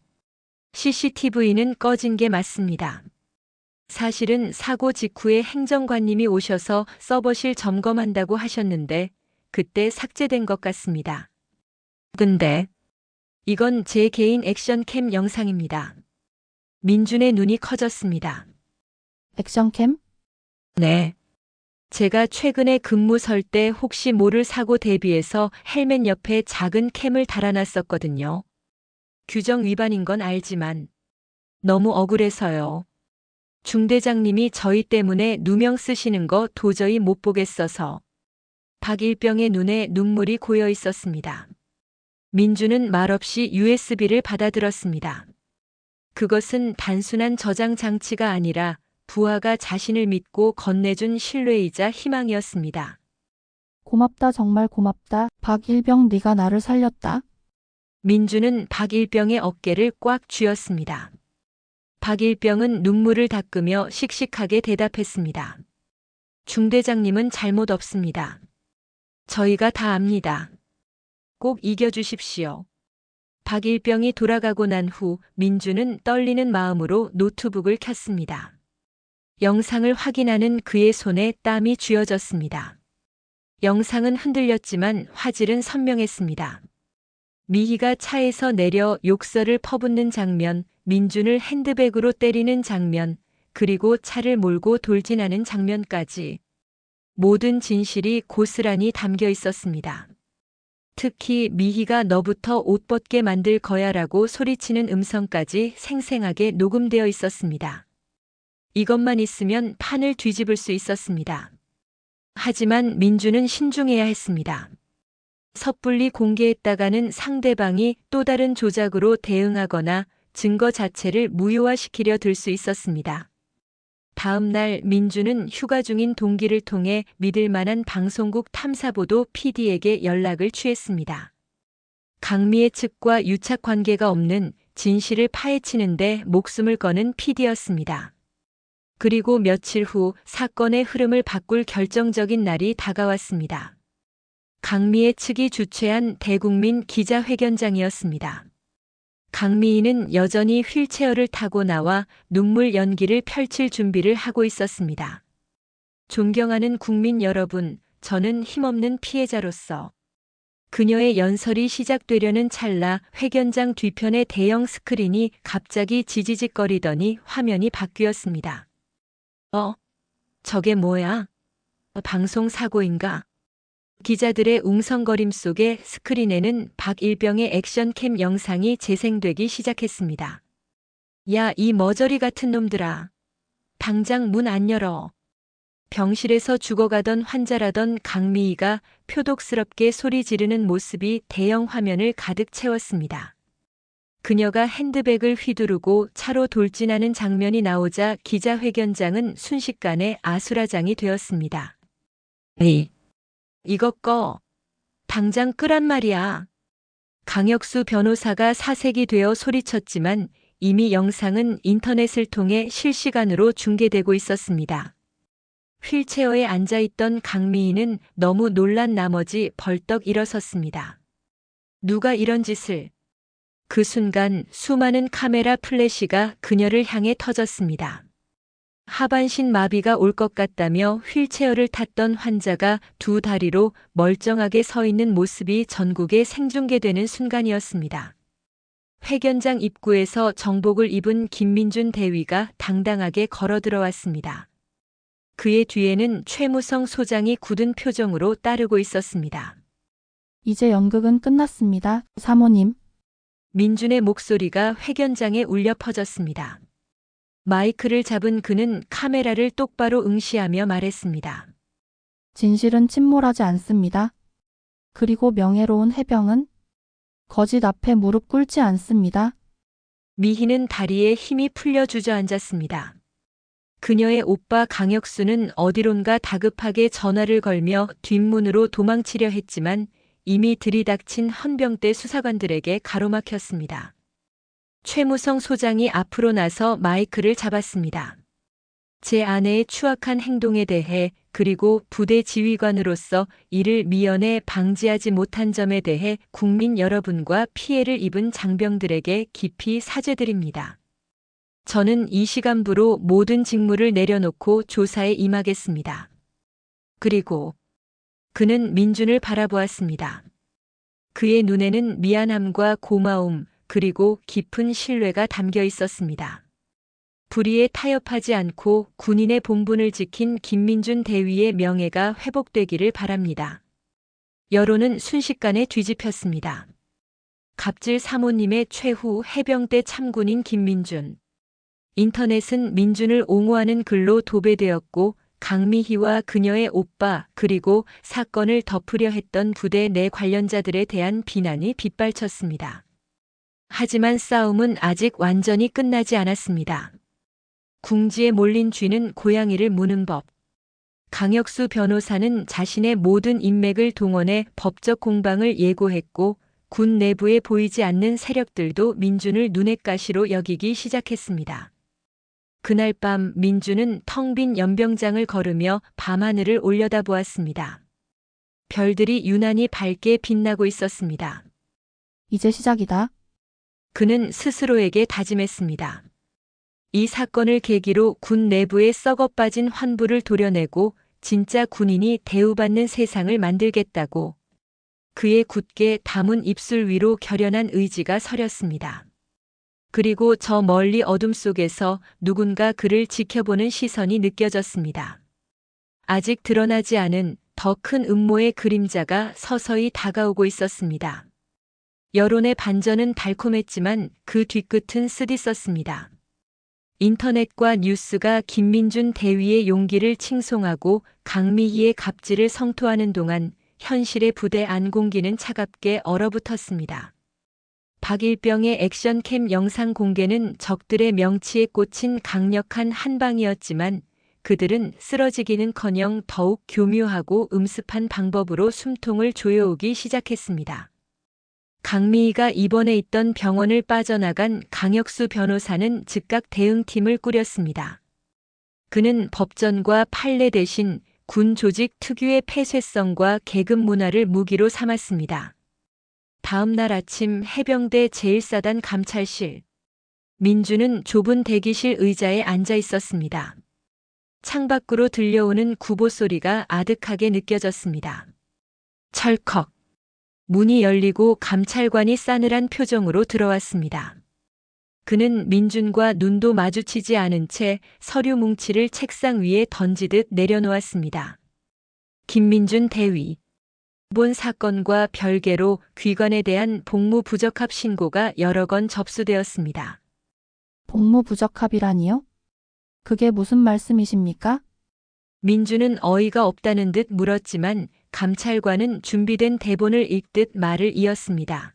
CCTV는 꺼진 게 맞습니다. 사실은 사고 직후에 행정관님이 오셔서 서버실 점검한다고 하셨는데 그때 삭제된 것 같습니다. 근데 이건 제 개인 액션캠 영상입니다. 민준의 눈이 커졌습니다. 액션캠? 네. 제가 최근에 근무 설 때 혹시 모를 사고 대비해서 헬멧 옆에 작은 캠을 달아놨었거든요. 규정 위반인 건 알지만 너무 억울해서요. 중대장님이 저희 때문에 누명 쓰시는 거 도저히 못 보겠어서. 박일병의 눈에 눈물이 고여 있었습니다. 민주는 말없이 USB를 받아들었습니다. 그것은 단순한 저장 장치가 아니라 부하가 자신을 믿고 건네준 신뢰이자 희망이었습니다. 고맙다, 정말 고맙다. 박일병, 네가 나를 살렸다. 민주는 박일병의 어깨를 꽉 쥐었습니다. 박일병은 눈물을 닦으며 씩씩하게 대답했습니다. 중대장님은 잘못 없습니다. 저희가 다 압니다. 꼭 이겨주십시오. 박일병이 돌아가고 난 후 민주는 떨리는 마음으로 노트북을 켰습니다. 영상을 확인하는 그의 손에 땀이 쥐어졌습니다. 영상은 흔들렸지만 화질은 선명했습니다. 미희가 차에서 내려 욕설을 퍼붓는 장면, 민준을 핸드백으로 때리는 장면, 그리고 차를 몰고 돌진하는 장면까지 모든 진실이 고스란히 담겨 있었습니다. 특히 미희가 너부터 옷 벗게 만들 거야라고 소리치는 음성까지 생생하게 녹음되어 있었습니다. 이것만 있으면 판을 뒤집을 수 있었습니다. 하지만 민주는 신중해야 했습니다. 섣불리 공개했다가는 상대방이 또 다른 조작으로 대응하거나 증거 자체를 무효화시키려 들 수 있었습니다. 다음 날 민주는 휴가 중인 동기를 통해 믿을 만한 방송국 탐사보도 PD에게 연락을 취했습니다. 강미애 측과 유착 관계가 없는 진실을 파헤치는데 목숨을 거는 PD였습니다. 그리고 며칠 후 사건의 흐름을 바꿀 결정적인 날이 다가왔습니다. 강미애 측이 주최한 대국민 기자회견장이었습니다. 강미희는 여전히 휠체어를 타고 나와 눈물 연기를 펼칠 준비를 하고 있었습니다. 존경하는 국민 여러분, 저는 힘없는 피해자로서 그녀의 연설이 시작되려는 찰나 회견장 뒤편의 대형 스크린이 갑자기 지지직거리더니 화면이 바뀌었습니다. 저게 뭐야? 방송 사고인가? 기자들의 웅성거림 속에 스크린에는 박일병의 액션캠 영상이 재생되기 시작했습니다. 야, 이 머저리 같은 놈들아. 당장 문 안 열어. 병실에서 죽어가던 환자라던 강미희가 표독스럽게 소리 지르는 모습이 대형 화면을 가득 채웠습니다. 그녀가 핸드백을 휘두르고 차로 돌진하는 장면이 나오자 기자회견장은 순식간에 아수라장이 되었습니다. 이거 꺼. 당장 끄란 말이야. 강혁수 변호사가 사색이 되어 소리쳤지만 이미 영상은 인터넷을 통해 실시간으로 중계되고 있었습니다. 휠체어에 앉아있던 강미희는 너무 놀란 나머지 벌떡 일어섰습니다. 누가 이런 짓을. 그 순간 수많은 카메라 플래시가 그녀를 향해 터졌습니다. 하반신 마비가 올 것 같다며 휠체어를 탔던 환자가 두 다리로 멀쩡하게 서 있는 모습이 전국에 생중계되는 순간이었습니다. 회견장 입구에서 정복을 입은 김민준 대위가 당당하게 걸어 들어왔습니다. 그의 뒤에는 최무성 소장이 굳은 표정으로 따르고 있었습니다. 이제 연극은 끝났습니다, 사모님. 민준의 목소리가 회견장에 울려 퍼졌습니다. 마이크를 잡은 그는 카메라를 똑바로 응시하며 말했습니다. 진실은 침몰하지 않습니다. 그리고 명예로운 해병은 거짓 앞에 무릎 꿇지 않습니다. 미희는 다리에 힘이 풀려 주저앉았습니다. 그녀의 오빠 강혁수는 어디론가 다급하게 전화를 걸며 뒷문으로 도망치려 했지만 이미 들이닥친 헌병대 수사관들에게 가로막혔습니다. 최무성 소장이 앞으로 나서 마이크를 잡았습니다. 제 아내의 추악한 행동에 대해 그리고 부대 지휘관으로서 이를 미연에 방지하지 못한 점에 대해 국민 여러분과 피해를 입은 장병들에게 깊이 사죄드립니다. 저는 이 시간부로 모든 직무를 내려놓고 조사에 임하겠습니다. 그리고 그는 민준을 바라보았습니다. 그의 눈에는 미안함과 고마움 그리고 깊은 신뢰가 담겨 있었습니다. 불의에 타협하지 않고 군인의 본분을 지킨 김민준 대위의 명예가 회복되기를 바랍니다. 여론은 순식간에 뒤집혔습니다. 갑질 사모님의 최후 해병대 참군인 김민준. 인터넷은 민준을 옹호하는 글로 도배되었고 강미희와 그녀의 오빠 그리고 사건을 덮으려 했던 부대 내 관련자들에 대한 비난이 빗발쳤습니다. 하지만 싸움은 아직 완전히 끝나지 않았습니다. 궁지에 몰린 쥐는 고양이를 무는 법. 강혁수 변호사는 자신의 모든 인맥을 동원해 법적 공방을 예고했고 군 내부에 보이지 않는 세력들도 민준을 눈엣 가시로 여기기 시작했습니다. 그날 밤 민준은 텅 빈 연병장을 걸으며 밤하늘을 올려다보았습니다. 별들이 유난히 밝게 빛나고 있었습니다. 이제 시작이다. 그는 스스로에게 다짐했습니다. 이 사건을 계기로 군 내부에 썩어빠진 환부를 도려내고 진짜 군인이 대우받는 세상을 만들겠다고. 그의 굳게 담은 입술 위로 결연한 의지가 서렸습니다. 그리고 저 멀리 어둠 속에서 누군가 그를 지켜보는 시선이 느껴졌습니다. 아직 드러나지 않은 더 큰 음모의 그림자가 서서히 다가오고 있었습니다. 여론의 반전은 달콤했지만 그 뒤끝은 쓰디썼습니다. 인터넷과 뉴스가 김민준 대위의 용기를 칭송하고 강미희의 갑질을 성토하는 동안 현실의 부대 안 공기는 차갑게 얼어붙었습니다. 박일병의 액션캠 영상 공개는 적들의 명치에 꽂힌 강력한 한방이었지만 그들은 쓰러지기는커녕 더욱 교묘하고 음습한 방법으로 숨통을 조여오기 시작했습니다. 강미희가 입원해 있던 병원을 빠져나간 강혁수 변호사는 즉각 대응팀을 꾸렸습니다. 그는 법전과 판례 대신 군 조직 특유의 폐쇄성과 계급 문화를 무기로 삼았습니다. 다음 날 아침 해병대 제1사단 감찰실. 민준은 좁은 대기실 의자에 앉아 있었습니다. 창밖으로 들려오는 구보 소리가 아득하게 느껴졌습니다. 철컥. 문이 열리고 감찰관이 싸늘한 표정으로 들어왔습니다. 그는 민준과 눈도 마주치지 않은 채 서류 뭉치를 책상 위에 던지듯 내려놓았습니다. 김민준 대위. 이번 사건과 별개로 귀관에 대한 복무 부적합 신고가 여러 건 접수되었습니다. 복무 부적합이라니요? 그게 무슨 말씀이십니까? 민준은 어이가 없다는 듯 물었지만 감찰관은 준비된 대본을 읽듯 말을 이었습니다.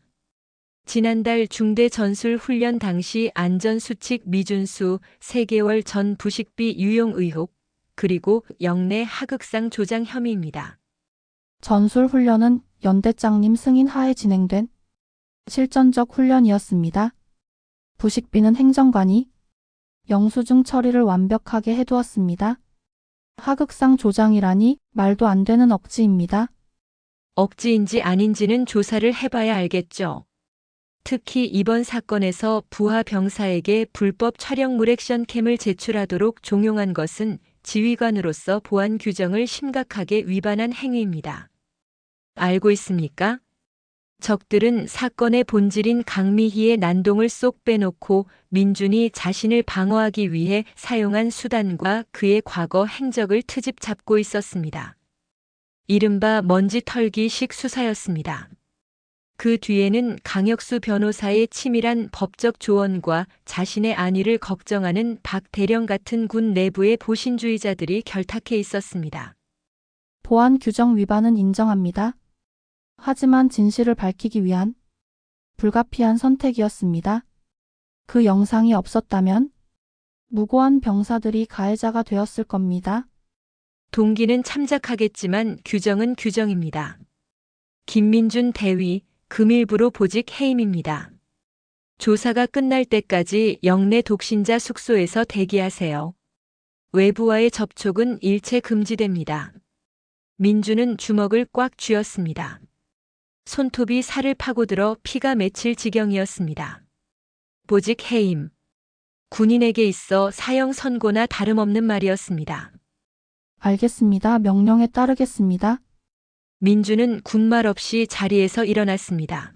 지난달 중대 전술 훈련 당시 안전수칙 미준수 3개월 전 부식비 유용 의혹, 그리고 영내 하극상 조장 혐의입니다. 전술 훈련은 연대장님 승인 하에 진행된 실전적 훈련이었습니다. 부식비는 행정관이 영수증 처리를 완벽하게 해두었습니다. 하극상 조장이라니 말도 안 되는 억지입니다. 억지인지 아닌지는 조사를 해봐야 알겠죠. 특히 이번 사건에서 부하 병사에게 불법 촬영물 액션캠을 제출하도록 종용한 것은 지휘관으로서 보안 규정을 심각하게 위반한 행위입니다. 알고 있습니까? 적들은 사건의 본질인 강미희의 난동을 쏙 빼놓고 민준이 자신을 방어하기 위해 사용한 수단과 그의 과거 행적을 트집 잡고 있었습니다. 이른바 먼지 털기식 수사였습니다. 그 뒤에는 강혁수 변호사의 치밀한 법적 조언과 자신의 안위를 걱정하는 박 대령 같은 군 내부의 보신주의자들이 결탁해 있었습니다. 보안 규정 위반은 인정합니다. 하지만 진실을 밝히기 위한 불가피한 선택이었습니다. 그 영상이 없었다면 무고한 병사들이 가해자가 되었을 겁니다. 동기는 참작하겠지만 규정은 규정입니다. 김민준 대위, 금일부로 보직 해임입니다. 조사가 끝날 때까지 영내 독신자 숙소에서 대기하세요. 외부와의 접촉은 일체 금지됩니다. 민준은 주먹을 꽉 쥐었습니다. 손톱이 살을 파고들어 피가 맺힐 지경이었습니다. 보직 해임. 군인에게 있어 사형 선고나 다름없는 말이었습니다. 알겠습니다. 명령에 따르겠습니다. 민준은 군말 없이 자리에서 일어났습니다.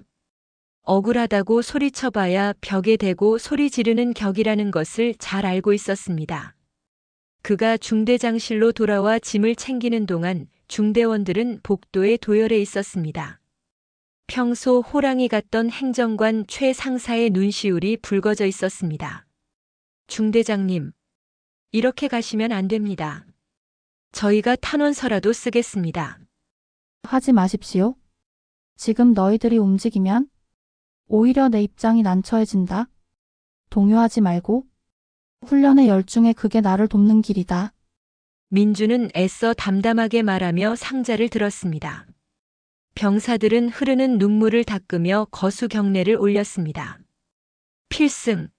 억울하다고 소리쳐봐야 벽에 대고 소리 지르는 격이라는 것을 잘 알고 있었습니다. 그가 중대장실로 돌아와 짐을 챙기는 동안 중대원들은 복도에 도열해 있었습니다. 평소 호랑이 같던 행정관 최 상사의 눈시울이 붉어져 있었습니다. 중대장님, 이렇게 가시면 안 됩니다. 저희가 탄원서라도 쓰겠습니다. 하지 마십시오. 지금 너희들이 움직이면 오히려 내 입장이 난처해진다. 동요하지 말고 훈련에 열중해. 그게 나를 돕는 길이다. 민주는 애써 담담하게 말하며 상자를 들었습니다. 병사들은 흐르는 눈물을 닦으며 거수 경례를 올렸습니다. 필승!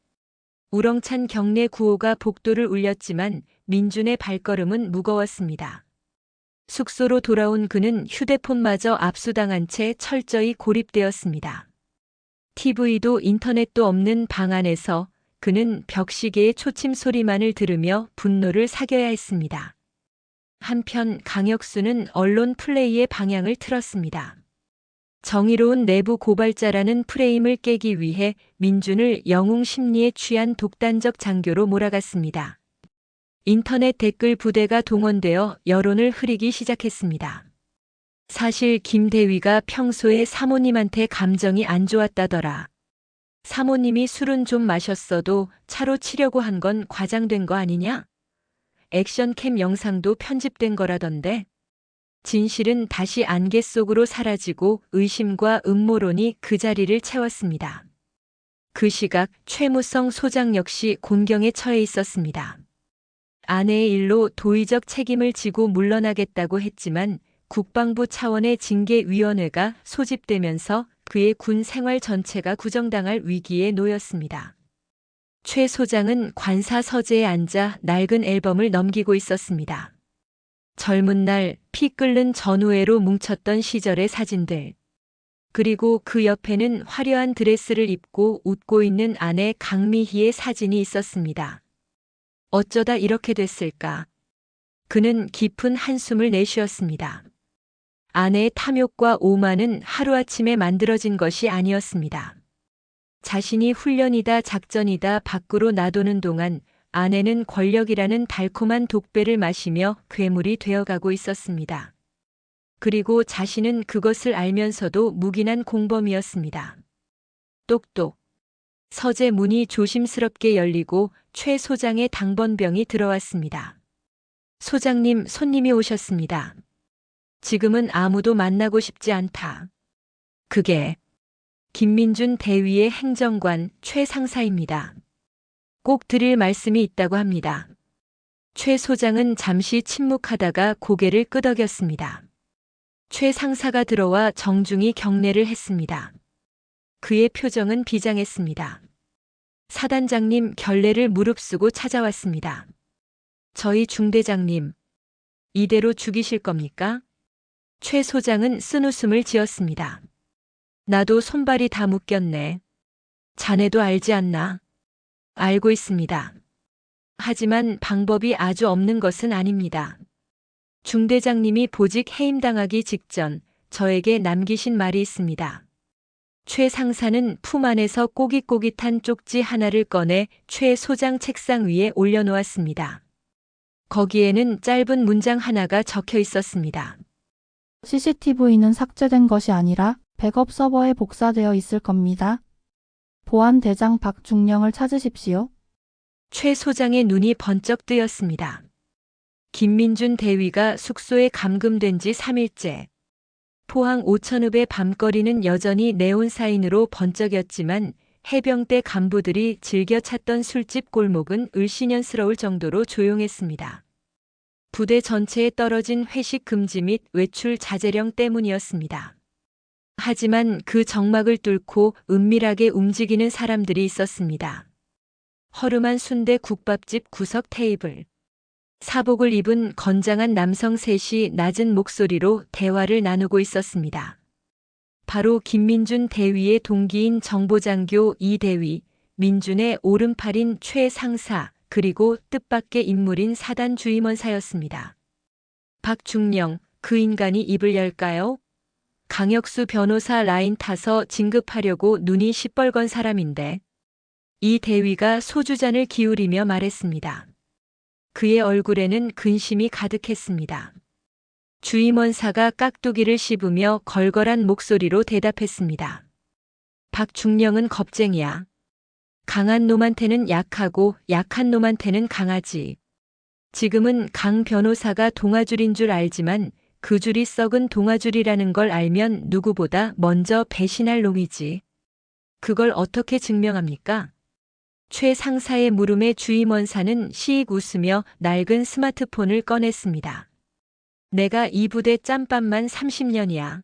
우렁찬 경례 구호가 복도를 울렸지만 민준의 발걸음은 무거웠습니다. 숙소로 돌아온 그는 휴대폰마저 압수당한 채 철저히 고립되었습니다. TV도 인터넷도 없는 방 안에서 그는 벽시계의 초침 소리만을 들으며 분노를 사겨야 했습니다. 한편 강혁수는 언론 플레이의 방향을 틀었습니다. 정의로운 내부 고발자라는 프레임을 깨기 위해 민준을 영웅 심리에 취한 독단적 장교로 몰아갔습니다. 인터넷 댓글 부대가 동원되어 여론을 흐리기 시작했습니다. 사실 김 대위가 평소에 사모님한테 감정이 안 좋았다더라. 사모님이 술은 좀 마셨어도 차로 치려고 한 건 과장된 거 아니냐? 액션캠 영상도 편집된 거라던데. 진실은 다시 안개 속으로 사라지고 의심과 음모론이 그 자리를 채웠습니다. 그 시각 최무성 소장 역시 곤경에 처해 있었습니다. 아내의 일로 도의적 책임을 지고 물러나겠다고 했지만 국방부 차원의 징계위원회가 소집되면서 그의 군 생활 전체가 구정당할 위기에 놓였습니다. 최 소장은 관사 서재에 앉아 낡은 앨범을 넘기고 있었습니다. 젊은 날 피 끓는 전우회로 뭉쳤던 시절의 사진들. 그리고 그 옆에는 화려한 드레스를 입고 웃고 있는 아내 강미희의 사진이 있었습니다. 어쩌다 이렇게 됐을까? 그는 깊은 한숨을 내쉬었습니다. 아내의 탐욕과 오만은 하루아침에 만들어진 것이 아니었습니다. 자신이 훈련이다 작전이다 밖으로 나도는 동안 아내는 권력이라는 달콤한 독배를 마시며 괴물이 되어가고 있었습니다. 그리고 자신은 그것을 알면서도 묵인한 공범이었습니다. 똑똑. 서재 문이 조심스럽게 열리고 최 소장의 당번병이 들어왔습니다. 소장님, 손님이 오셨습니다. 지금은 아무도 만나고 싶지 않다. 그게 김민준 대위의 행정관 최 상사입니다. 꼭 드릴 말씀이 있다고 합니다. 최 소장은 잠시 침묵하다가 고개를 끄덕였습니다. 최 상사가 들어와 정중히 경례를 했습니다. 그의 표정은 비장했습니다. 사단장님 결례를 무릅쓰고 찾아왔습니다. 저희 중대장님, 이대로 죽이실 겁니까? 최 소장은 쓴웃음을 지었습니다. 나도 손발이 다 묶였네. 자네도 알지 않나? 알고 있습니다. 하지만 방법이 아주 없는 것은 아닙니다. 중대장님이 보직 해임당하기 직전 저에게 남기신 말이 있습니다. 최 상사는 품 안에서 꼬깃꼬깃한 쪽지 하나를 꺼내 최 소장 책상 위에 올려놓았습니다. 거기에는 짧은 문장 하나가 적혀 있었습니다. CCTV는 삭제된 것이 아니라 백업 서버에 복사되어 있을 겁니다. 보안 대장 박중령을 찾으십시오. 최 소장의 눈이 번쩍 뜨였습니다. 김민준 대위가 숙소에 감금된 지 3일째. 포항 오천읍의 밤거리는 여전히 네온사인으로 번쩍였지만 해병대 간부들이 즐겨 찾던 술집 골목은 을씨년스러울 정도로 조용했습니다. 부대 전체에 떨어진 회식 금지 및 외출 자제령 때문이었습니다. 하지만 그 정막을 뚫고 은밀하게 움직이는 사람들이 있었습니다. 허름한 순대 국밥집 구석 테이블. 사복을 입은 건장한 남성 셋이 낮은 목소리로 대화를 나누고 있었습니다. 바로 김민준 대위의 동기인 정보장교 이대위, 민준의 오른팔인 최 상사, 그리고 뜻밖의 인물인 사단 주임원사였습니다. 박중령, 그 인간이 입을 열까요? 강혁수 변호사 라인 타서 진급하려고 눈이 시뻘건 사람인데. 이 대위가 소주잔을 기울이며 말했습니다. 그의 얼굴에는 근심이 가득했습니다. 주임원사가 깍두기를 씹으며 걸걸한 목소리로 대답했습니다. 박중령은 겁쟁이야. 강한 놈한테는 약하고 약한 놈한테는 강하지. 지금은 강 변호사가 동아줄인 줄 알지만 그 줄이 썩은 동아줄이라는 걸 알면 누구보다 먼저 배신할 놈이지. 그걸 어떻게 증명합니까? 최 상사의 물음에 주임원사는 시익 웃으며 낡은 스마트폰을 꺼냈습니다. 내가 이 부대 짬밥만 30년이야.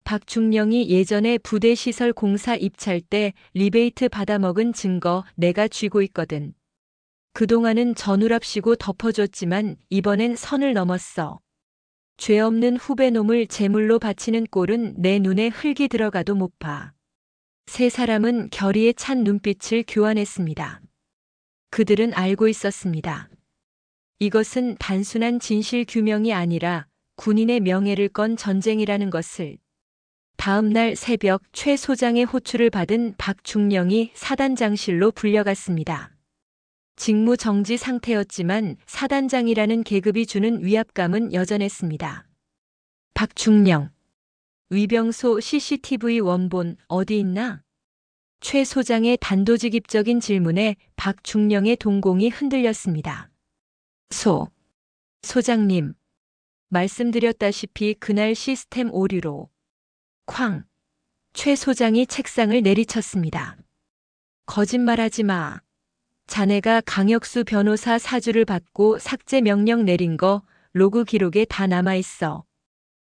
박중령이 예전에 부대 시설 공사 입찰 때 리베이트 받아먹은 증거 내가 쥐고 있거든. 그동안은 전우랍시고 덮어줬지만 이번엔 선을 넘었어. 죄 없는 후배놈을 제물로 바치는 꼴은 내 눈에 흙이 들어가도 못 봐. 세 사람은 결의에 찬 눈빛을 교환했습니다. 그들은 알고 있었습니다. 이것은 단순한 진실 규명이 아니라 군인의 명예를 건 전쟁이라는 것을. 다음 날 새벽 최 소장의 호출을 받은 박중령이 사단장실로 불려갔습니다. 직무 정지 상태였지만 사단장이라는 계급이 주는 위압감은 여전했습니다. 박중령. 위병소 CCTV 원본 어디 있나? 최 소장의 단도직입적인 질문에 박중령의 동공이 흔들렸습니다. 소장님. 말씀드렸다시피 그날 시스템 오류로. 쾅. 최 소장이 책상을 내리쳤습니다. 거짓말하지 마. 자네가 강혁수 변호사 사주를 받고 삭제 명령 내린 거 로그 기록에 다 남아있어.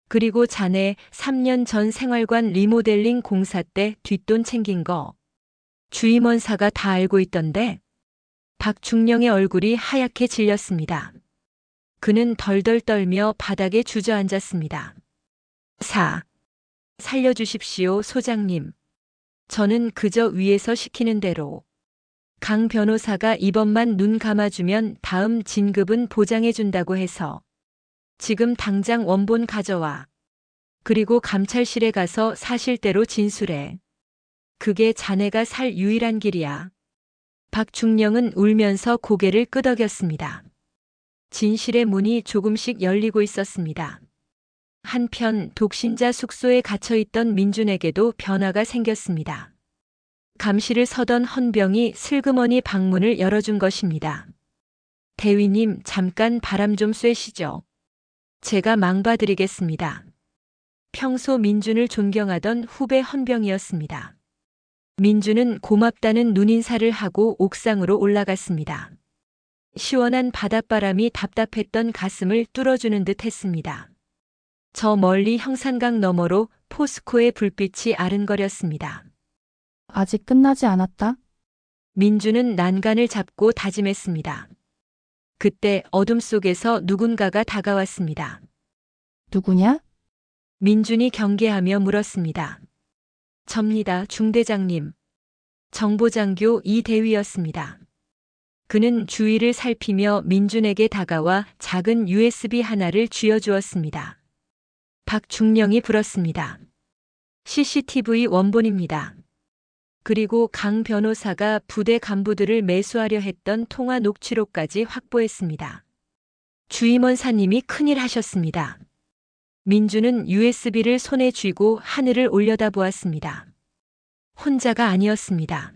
그리고 자네 3년 전 생활관 리모델링 공사 때 뒷돈 챙긴 거. 주임원사가 다 알고 있던데. 박중령의 얼굴이 하얗게 질렸습니다. 그는 덜덜 떨며 바닥에 주저앉았습니다. 살려주십시오, 소장님. 저는 그저 위에서 시키는 대로. 강 변호사가 이번만 눈 감아주면 다음 진급은 보장해준다고 해서. 지금 당장 원본 가져와. 그리고 감찰실에 가서 사실대로 진술해. 그게 자네가 살 유일한 길이야. 박중령은 울면서 고개를 끄덕였습니다. 진실의 문이 조금씩 열리고 있었습니다. 한편 독신자 숙소에 갇혀있던 민준에게도 변화가 생겼습니다. 감시를 서던 헌병이 슬그머니 방문을 열어준 것입니다. 대위님, 잠깐 바람 좀 쐬시죠. 제가 망봐드리겠습니다. 평소 민준을 존경하던 후배 헌병이었습니다. 민준은 고맙다는 눈인사를 하고 옥상으로 올라갔습니다. 시원한 바닷바람이 답답했던 가슴을 뚫어주는 듯 했습니다. 저 멀리 형산강 너머로 포스코의 불빛이 아른거렸습니다. 아직 끝나지 않았다. 민준은 난간을 잡고 다짐했습니다. 그때 어둠 속에서 누군가가 다가왔습니다. 누구냐? 민준이 경계하며 물었습니다. 접니다, 중대장님. 정보장교 이대위였습니다. 그는 주위를 살피며 민준에게 다가와 작은 USB 하나를 쥐어주었습니다. 박중령이 불었습니다. CCTV 원본입니다. 그리고 강 변호사가 부대 간부들을 매수하려 했던 통화 녹취록까지 확보했습니다. 주임원사님이 큰일 하셨습니다. 민주는 USB를 손에 쥐고 하늘을 올려다보았습니다. 혼자가 아니었습니다.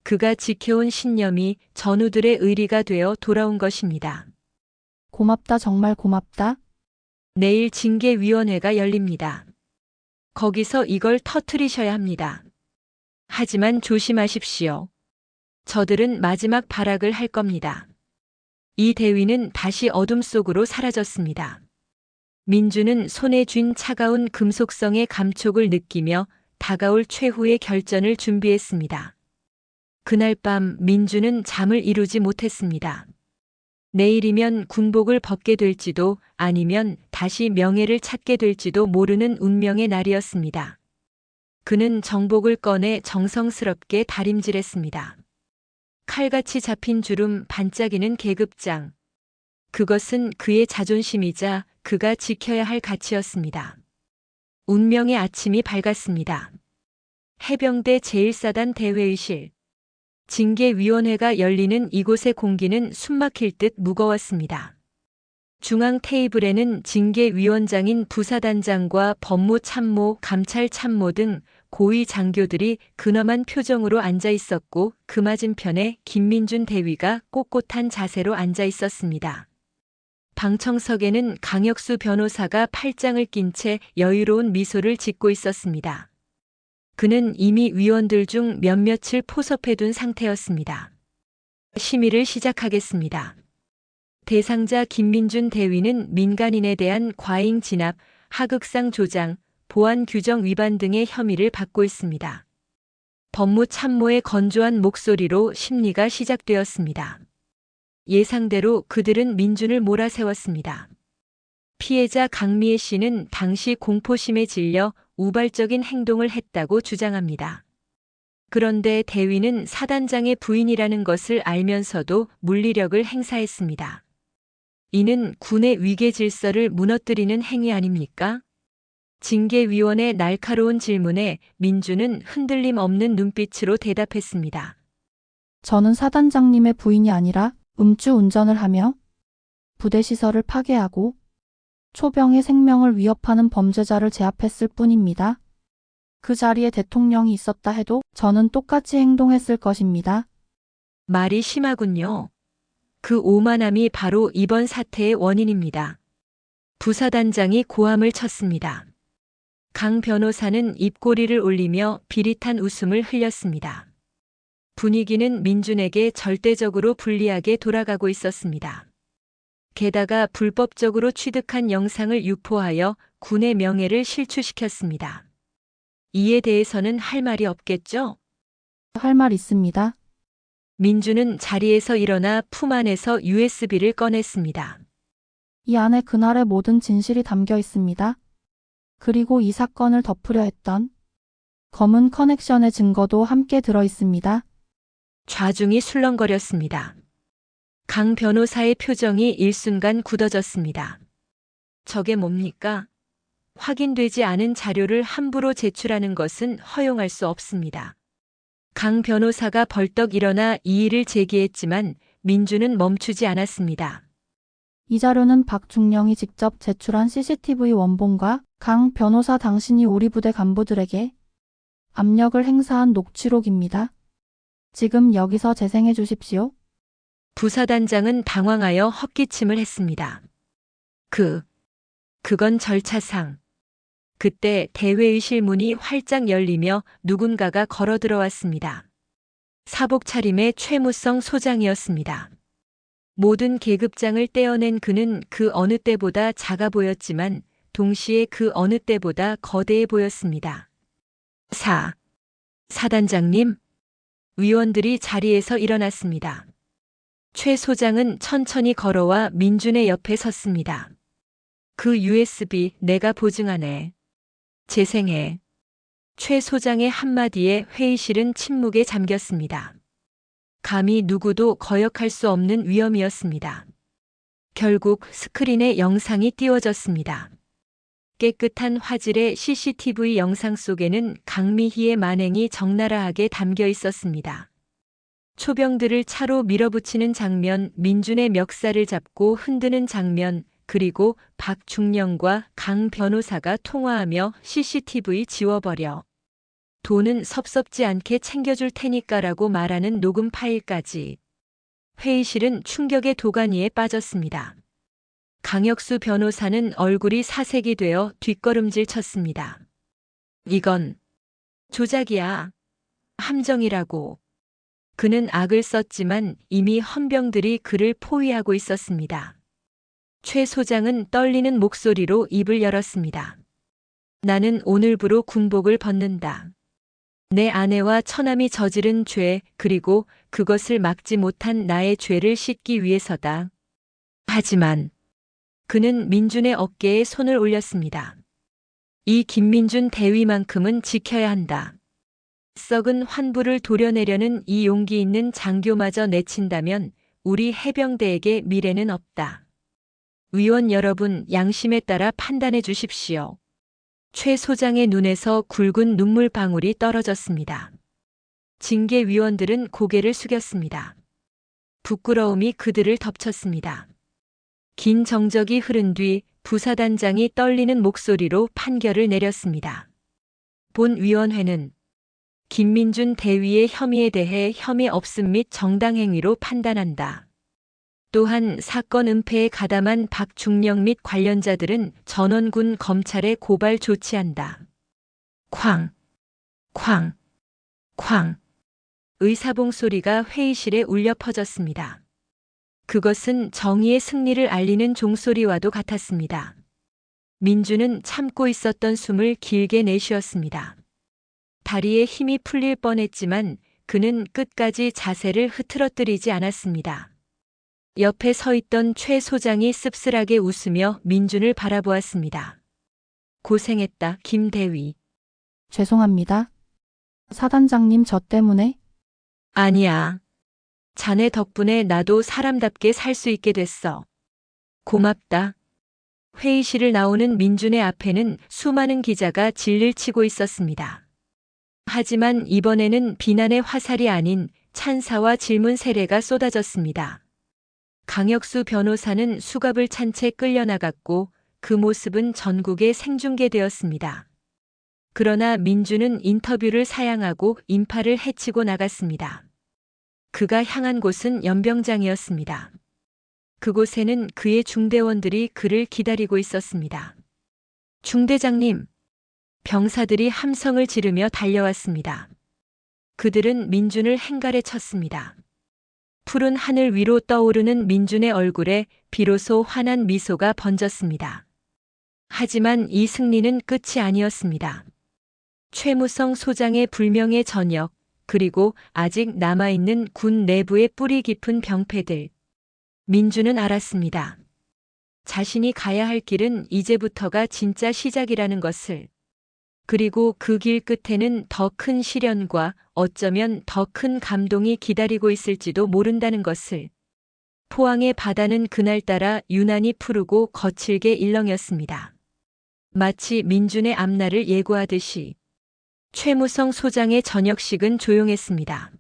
그가 지켜온 신념이 전우들의 의리가 되어 돌아온 것입니다. 고맙다, 정말 고맙다. 내일 징계위원회가 열립니다. 거기서 이걸 터뜨리셔야 합니다. 하지만 조심하십시오. 저들은 마지막 발악을 할 겁니다. 이 대위는 다시 어둠 속으로 사라졌습니다. 민주는 손에 쥔 차가운 금속성의 감촉을 느끼며 다가올 최후의 결전을 준비했습니다. 그날 밤 민주는 잠을 이루지 못했습니다. 내일이면 군복을 벗게 될지도 아니면 다시 명예를 찾게 될지도 모르는 운명의 날이었습니다. 그는 정복을 꺼내 정성스럽게 다림질했습니다. 칼같이 잡힌 주름 반짝이는 계급장. 그것은 그의 자존심이자 그가 지켜야 할 가치였습니다. 운명의 아침이 밝았습니다. 해병대 제1사단 대회의실. 징계위원회가 열리는 이곳의 공기는 숨막힐 듯 무거웠습니다. 중앙 테이블에는 징계위원장인 부사단장과 법무참모, 감찰참모 등 고위 장교들이 근엄한 표정으로 앉아 있었고 그 맞은편에 김민준 대위가 꼿꼿한 자세로 앉아 있었습니다. 방청석에는 강혁수 변호사가 팔짱을 낀 채 여유로운 미소를 짓고 있었습니다. 그는 이미 위원들 중 몇몇을 포섭해둔 상태였습니다. 심의를 시작하겠습니다. 대상자 김민준 대위는 민간인에 대한 과잉 진압, 하극상 조장, 보안 규정 위반 등의 혐의를 받고 있습니다. 법무참모의 건조한 목소리로 심리가 시작되었습니다. 예상대로 그들은 민준을 몰아세웠습니다. 피해자 강미애 씨는 당시 공포심에 질려 우발적인 행동을 했다고 주장합니다. 그런데 대위는 사단장의 부인이라는 것을 알면서도 물리력을 행사했습니다. 이는 군의 위계 질서를 무너뜨리는 행위 아닙니까? 징계위원의 날카로운 질문에 민주는 흔들림 없는 눈빛으로 대답했습니다. 저는 사단장님의 부인이 아니라 음주운전을 하며 부대시설을 파괴하고 초병의 생명을 위협하는 범죄자를 제압했을 뿐입니다. 그 자리에 대통령이 있었다 해도 저는 똑같이 행동했을 것입니다. 말이 심하군요. 그 오만함이 바로 이번 사태의 원인입니다. 부사단장이 고함을 쳤습니다. 강 변호사는 입꼬리를 올리며 비릿한 웃음을 흘렸습니다. 분위기는 민준에게 절대적으로 불리하게 돌아가고 있었습니다. 게다가 불법적으로 취득한 영상을 유포하여 군의 명예를 실추시켰습니다. 이에 대해서는 할 말이 없겠죠? 할 말 있습니다. 민주는 자리에서 일어나 품 안에서 USB를 꺼냈습니다. 이 안에 그날의 모든 진실이 담겨 있습니다. 그리고 이 사건을 덮으려 했던 검은 커넥션의 증거도 함께 들어 있습니다. 좌중이 술렁거렸습니다. 강 변호사의 표정이 일순간 굳어졌습니다. 저게 뭡니까? 확인되지 않은 자료를 함부로 제출하는 것은 허용할 수 없습니다. 강 변호사가 벌떡 일어나 이의를 제기했지만 민주는 멈추지 않았습니다. 이 자료는 박중령이 직접 제출한 CCTV 원본과 강 변호사 당신이 우리 부대 간부들에게 압력을 행사한 녹취록입니다. 지금 여기서 재생해 주십시오. 부사단장은 당황하여 헛기침을 했습니다. 그건 절차상. 그때 대회의실 문이 활짝 열리며 누군가가 걸어 들어왔습니다. 사복 차림의 최무성 소장이었습니다. 모든 계급장을 떼어낸 그는 그 어느 때보다 작아 보였지만 동시에 그 어느 때보다 거대해 보였습니다. 사단장님. 위원들이 자리에서 일어났습니다. 최 소장은 천천히 걸어와 민준의 옆에 섰습니다. 그 USB 내가 보증하네. 재생해. 최 소장의 한마디에 회의실은 침묵에 잠겼습니다. 감히 누구도 거역할 수 없는 위험이었습니다. 결국 스크린에 영상이 띄워졌습니다. 깨끗한 화질의 CCTV 영상 속에는 강미희의 만행이 적나라하게 담겨 있었습니다. 초병들을 차로 밀어붙이는 장면, 민준의 멱살을 잡고 흔드는 장면, 그리고 박중령과 강 변호사가 통화하며 CCTV 지워버려. 돈은 섭섭지 않게 챙겨줄 테니까라고 말하는 녹음 파일까지. 회의실은 충격의 도가니에 빠졌습니다. 강혁수 변호사는 얼굴이 사색이 되어 뒷걸음질 쳤습니다. 이건 조작이야. 함정이라고. 그는 악을 썼지만 이미 헌병들이 그를 포위하고 있었습니다. 최 소장은 떨리는 목소리로 입을 열었습니다. 나는 오늘부로 군복을 벗는다. 내 아내와 처남이 저지른 죄, 그리고 그것을 막지 못한 나의 죄를 씻기 위해서다. 하지만 그는 민준의 어깨에 손을 올렸습니다. 이 김민준 대위만큼은 지켜야 한다. 썩은 환부를 도려내려는 이 용기 있는 장교마저 내친다면 우리 해병대에게 미래는 없다. 위원 여러분, 양심에 따라 판단해 주십시오. 최 소장의 눈에서 굵은 눈물방울이 떨어졌습니다. 징계위원들은 고개를 숙였습니다. 부끄러움이 그들을 덮쳤습니다. 긴 정적이 흐른 뒤 부사단장이 떨리는 목소리로 판결을 내렸습니다. 본위원회는 김민준 대위의 혐의에 대해 혐의 없음 및 정당행위로 판단한다. 또한 사건 은폐에 가담한 박중령 및 관련자들은 전원군 검찰에 고발 조치한다. 쾅, 쾅, 쾅. 의사봉 소리가 회의실에 울려 퍼졌습니다. 그것은 정의의 승리를 알리는 종소리와도 같았습니다. 민주는 참고 있었던 숨을 길게 내쉬었습니다. 다리에 힘이 풀릴 뻔했지만 그는 끝까지 자세를 흐트러뜨리지 않았습니다. 옆에 서 있던 최 소장이 씁쓸하게 웃으며 민준을 바라보았습니다. 고생했다, 김 대위. 죄송합니다. 사단장님 저 때문에 아니야. 자네 덕분에 나도 사람답게 살 수 있게 됐어. 고맙다. 회의실을 나오는 민준의 앞에는 수많은 기자가 진리를 치고 있었습니다. 하지만 이번에는 비난의 화살이 아닌 찬사와 질문 세례가 쏟아졌습니다. 강혁수 변호사는 수갑을 찬 채 끌려나갔고 그 모습은 전국에 생중계되었습니다. 그러나 민주는 인터뷰를 사양하고 인파를 해치고 나갔습니다. 그가 향한 곳은 연병장이었습니다. 그곳에는 그의 중대원들이 그를 기다리고 있었습니다. 중대장님, 병사들이 함성을 지르며 달려왔습니다. 그들은 민준을 행갈에 쳤습니다. 푸른 하늘 위로 떠오르는 민준의 얼굴에 비로소 환한 미소가 번졌습니다. 하지만 이 승리는 끝이 아니었습니다. 최무성 소장의 불명예 전역, 그리고 아직 남아있는 군 내부의 뿌리 깊은 병폐들. 민준은 알았습니다. 자신이 가야 할 길은 이제부터가 진짜 시작이라는 것을. 그리고 그 길 끝에는 더 큰 시련과 어쩌면 더 큰 감동이 기다리고 있을지도 모른다는 것을. 포항의 바다는 그날따라 유난히 푸르고 거칠게 일렁였습니다. 마치 민준의 앞날을 예고하듯이. 최무성 소장의 저녁식은 조용했습니다.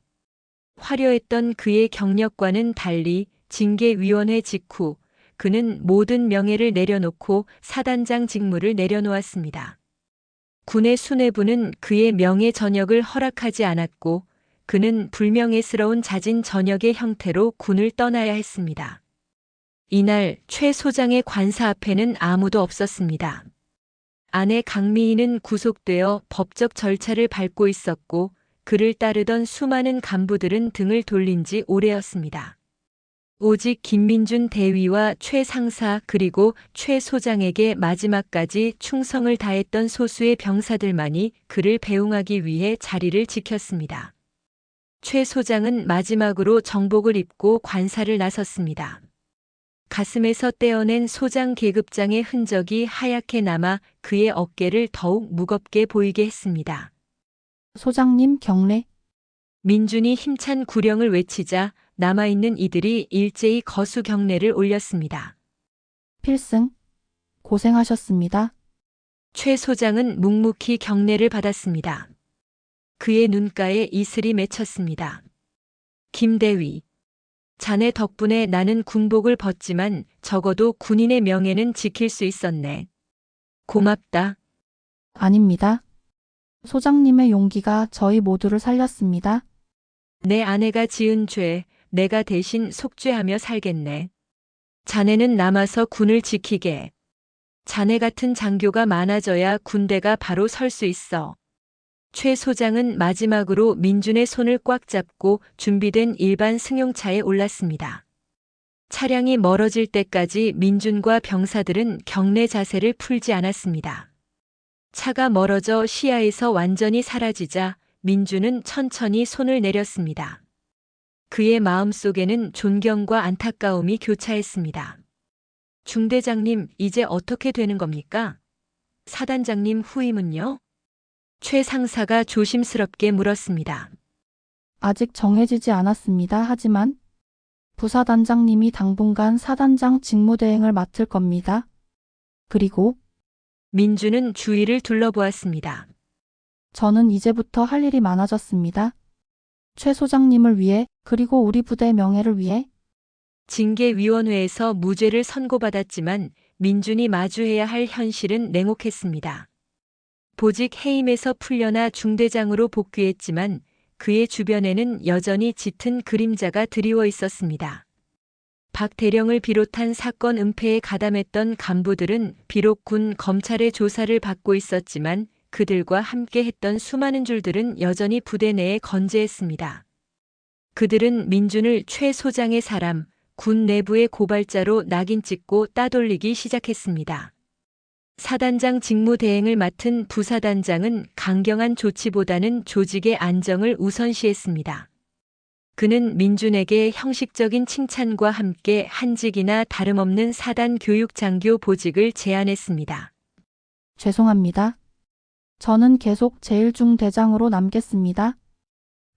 화려했던 그의 경력과는 달리 징계위원회 직후 그는 모든 명예를 내려놓고 사단장 직무를 내려놓았습니다. 군의 수뇌부는 그의 명예 전역을 허락하지 않았고 그는 불명예스러운 자진 전역의 형태로 군을 떠나야 했습니다. 이날 최 소장의 관사 앞에는 아무도 없었습니다. 아내 강미희는 구속되어 법적 절차를 밟고 있었고 그를 따르던 수많은 간부들은 등을 돌린 지 오래였습니다. 오직 김민준 대위와 최 상사 그리고 최 소장에게 마지막까지 충성을 다했던 소수의 병사들만이 그를 배웅하기 위해 자리를 지켰습니다. 최 소장은 마지막으로 정복을 입고 관사를 나섰습니다. 가슴에서 떼어낸 소장 계급장의 흔적이 하얗게 남아 그의 어깨를 더욱 무겁게 보이게 했습니다. 소장님 경례. 민준이 힘찬 구령을 외치자 남아있는 이들이 일제히 거수 경례를 올렸습니다. 필승. 고생하셨습니다. 최 소장은 묵묵히 경례를 받았습니다. 그의 눈가에 이슬이 맺혔습니다. 김대위. 자네 덕분에 나는 군복을 벗지만 적어도 군인의 명예는 지킬 수 있었네. 고맙다. 아닙니다. 소장님의 용기가 저희 모두를 살렸습니다. 내 아내가 지은 죄, 내가 대신 속죄하며 살겠네. 자네는 남아서 군을 지키게. 자네 같은 장교가 많아져야 군대가 바로 설 수 있어. 최 소장은 마지막으로 민준의 손을 꽉 잡고 준비된 일반 승용차에 올랐습니다. 차량이 멀어질 때까지 민준과 병사들은 경례 자세를 풀지 않았습니다. 차가 멀어져 시야에서 완전히 사라지자 민준은 천천히 손을 내렸습니다. 그의 마음속에는 존경과 안타까움이 교차했습니다. 중대장님, 이제 어떻게 되는 겁니까? 사단장님 후임은요? 최 상사가 조심스럽게 물었습니다. 아직 정해지지 않았습니다. 하지만 부사단장님이 당분간 사단장 직무대행을 맡을 겁니다. 그리고 민준은 주위를 둘러보았습니다. 저는 이제부터 할 일이 많아졌습니다. 최 소장님을 위해 그리고 우리 부대의 명예를 위해. 징계위원회에서 무죄를 선고받았지만 민준이 마주해야 할 현실은 냉혹했습니다. 보직 해임에서 풀려나 중대장으로 복귀했지만 그의 주변에는 여전히 짙은 그림자가 드리워 있었습니다. 박 대령을 비롯한 사건 은폐에 가담했던 간부들은 비록 군 검찰의 조사를 받고 있었지만 그들과 함께 했던 수많은 줄들은 여전히 부대 내에 건재했습니다. 그들은 민준을 최 소장의 사람, 군 내부의 고발자로 낙인 찍고 따돌리기 시작했습니다. 사단장 직무 대행을 맡은 부사단장은 강경한 조치보다는 조직의 안정을 우선시했습니다. 그는 민준에게 형식적인 칭찬과 함께 한직이나 다름없는 사단 교육 장교 보직을 제안했습니다. 죄송합니다. 저는 계속 제1중대장으로 남겠습니다.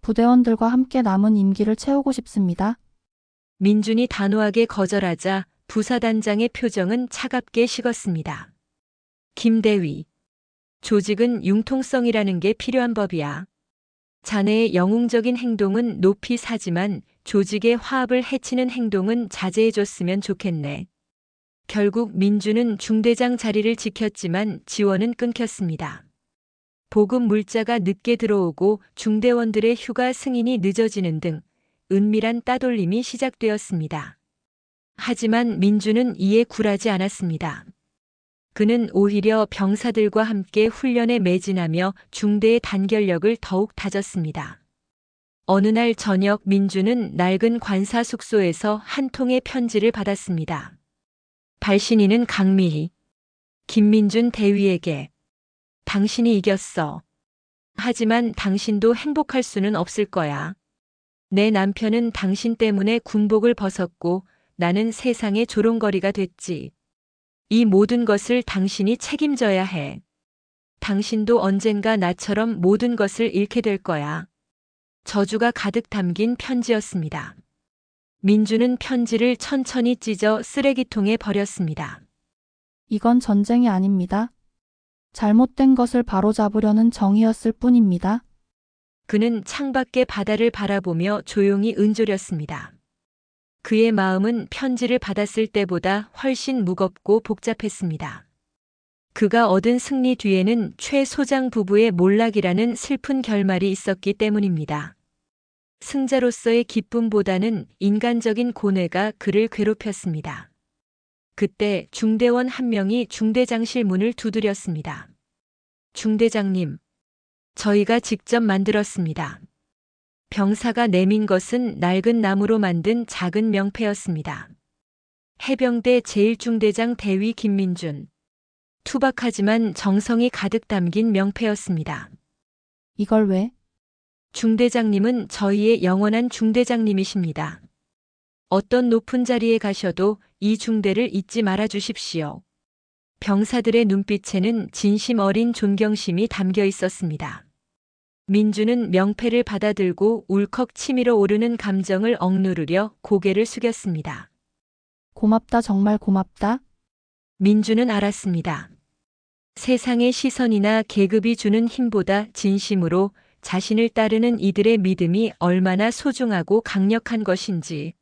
부대원들과 함께 남은 임기를 채우고 싶습니다. 민준이 단호하게 거절하자 부사단장의 표정은 차갑게 식었습니다. 김대위. 조직은 융통성이라는 게 필요한 법이야. 자네의 영웅적인 행동은 높이 사지만 조직의 화합을 해치는 행동은 자제해줬으면 좋겠네. 결국 민준은 중대장 자리를 지켰지만 지원은 끊겼습니다. 보급 물자가 늦게 들어오고 중대원들의 휴가 승인이 늦어지는 등 은밀한 따돌림이 시작되었습니다. 하지만 민준은 이에 굴하지 않았습니다. 그는 오히려 병사들과 함께 훈련에 매진하며 중대의 단결력을 더욱 다졌습니다. 어느 날 저녁 민준은 낡은 관사 숙소에서 한 통의 편지를 받았습니다. 발신인은 강미희. 김민준 대위에게. 당신이 이겼어. 하지만 당신도 행복할 수는 없을 거야. 내 남편은 당신 때문에 군복을 벗었고 나는 세상의 조롱거리가 됐지. 이 모든 것을 당신이 책임져야 해. 당신도 언젠가 나처럼 모든 것을 잃게 될 거야. 저주가 가득 담긴 편지였습니다. 민준은 편지를 천천히 찢어 쓰레기통에 버렸습니다. 이건 전쟁이 아닙니다. 잘못된 것을 바로잡으려는 정의였을 뿐입니다. 그는 창밖의 바다를 바라보며 조용히 은조렸습니다. 그의 마음은 편지를 받았을 때보다 훨씬 무겁고 복잡했습니다. 그가 얻은 승리 뒤에는 최 소장 부부의 몰락이라는 슬픈 결말이 있었기 때문입니다. 승자로서의 기쁨보다는 인간적인 고뇌가 그를 괴롭혔습니다. 그때 중대원 한 명이 중대장실 문을 두드렸습니다. 중대장님, 저희가 직접 만들었습니다. 병사가 내민 것은 낡은 나무로 만든 작은 명패였습니다. 해병대 제1중대장 대위 김민준. 투박하지만 정성이 가득 담긴 명패였습니다. 이걸 왜? 중대장님은 저희의 영원한 중대장님이십니다. 어떤 높은 자리에 가셔도 이 중대를 잊지 말아 주십시오. 병사들의 눈빛에는 진심 어린 존경심이 담겨 있었습니다. 민주는 명패를 받아들고 울컥 치밀어 오르는 감정을 억누르려 고개를 숙였습니다. 고맙다, 정말 고맙다. 민주는 알았습니다. 세상의 시선이나 계급이 주는 힘보다 진심으로 자신을 따르는 이들의 믿음이 얼마나 소중하고 강력한 것인지.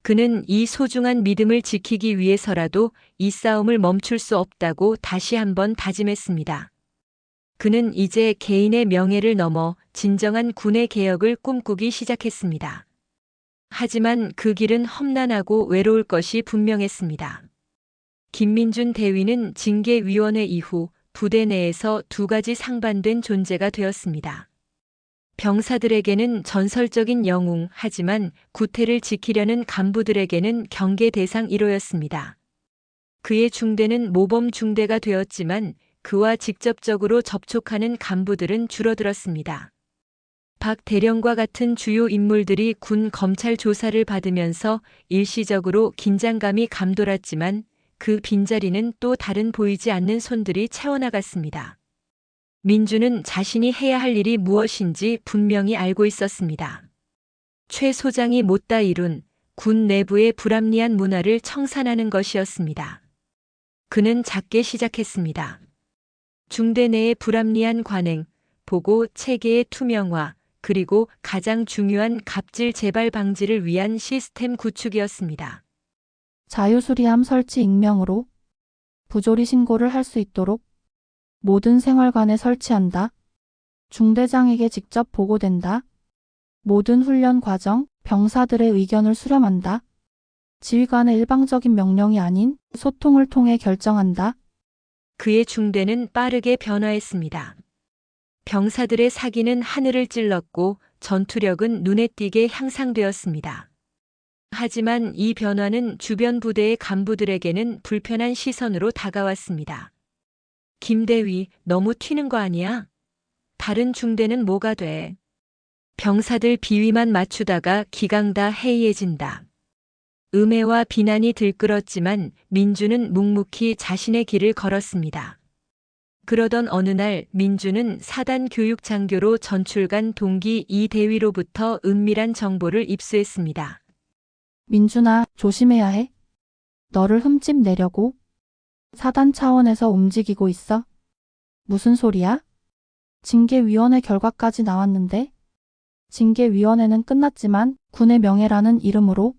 그는 이 소중한 믿음을 지키기 위해서라도 이 싸움을 멈출 수 없다고 다시 한번 다짐했습니다. 그는 이제 개인의 명예를 넘어 진정한 군의 개혁을 꿈꾸기 시작했습니다. 하지만 그 길은 험난하고 외로울 것이 분명했습니다. 김민준 대위는 징계위원회 이후 부대 내에서 두 가지 상반된 존재가 되었습니다. 병사들에게는 전설적인 영웅, 하지만 구태를 지키려는 간부들에게는 경계 대상 1호였습니다. 그의 중대는 모범 중대가 되었지만 그와 직접적으로 접촉하는 간부들은 줄어들었습니다. 박 대령과 같은 주요 인물들이 군 검찰 조사를 받으면서 일시적으로 긴장감이 감돌았지만 그 빈자리는 또 다른 보이지 않는 손들이 채워나갔습니다. 민주는 자신이 해야 할 일이 무엇인지 분명히 알고 있었습니다. 최 소장이 못다 이룬 군 내부의 불합리한 문화를 청산하는 것이었습니다. 그는 작게 시작했습니다. 중대 내의 불합리한 관행, 보고 체계의 투명화, 그리고 가장 중요한 갑질 재발 방지를 위한 시스템 구축이었습니다. 자유수리함 설치 익명으로 부조리 신고를 할 수 있도록 모든 생활관에 설치한다. 중대장에게 직접 보고된다. 모든 훈련 과정, 병사들의 의견을 수렴한다. 지휘관의 일방적인 명령이 아닌 소통을 통해 결정한다. 그의 중대는 빠르게 변화했습니다. 병사들의 사기는 하늘을 찔렀고 전투력은 눈에 띄게 향상되었습니다. 하지만 이 변화는 주변 부대의 간부들에게는 불편한 시선으로 다가왔습니다. 김대위, 너무 튀는 거 아니야? 다른 중대는 뭐가 돼? 병사들 비위만 맞추다가 기강 다 해이해진다. 음해와 비난이 들끓었지만 민주는 묵묵히 자신의 길을 걸었습니다. 그러던 어느 날 민주는 사단 교육 장교로 전출간 동기 이 대위로부터 은밀한 정보를 입수했습니다. 민준아, 조심해야 해. 너를 흠집 내려고 사단 차원에서 움직이고 있어. 무슨 소리야? 징계위원회 결과까지 나왔는데? 징계위원회는 끝났지만 군의 명예라는 이름으로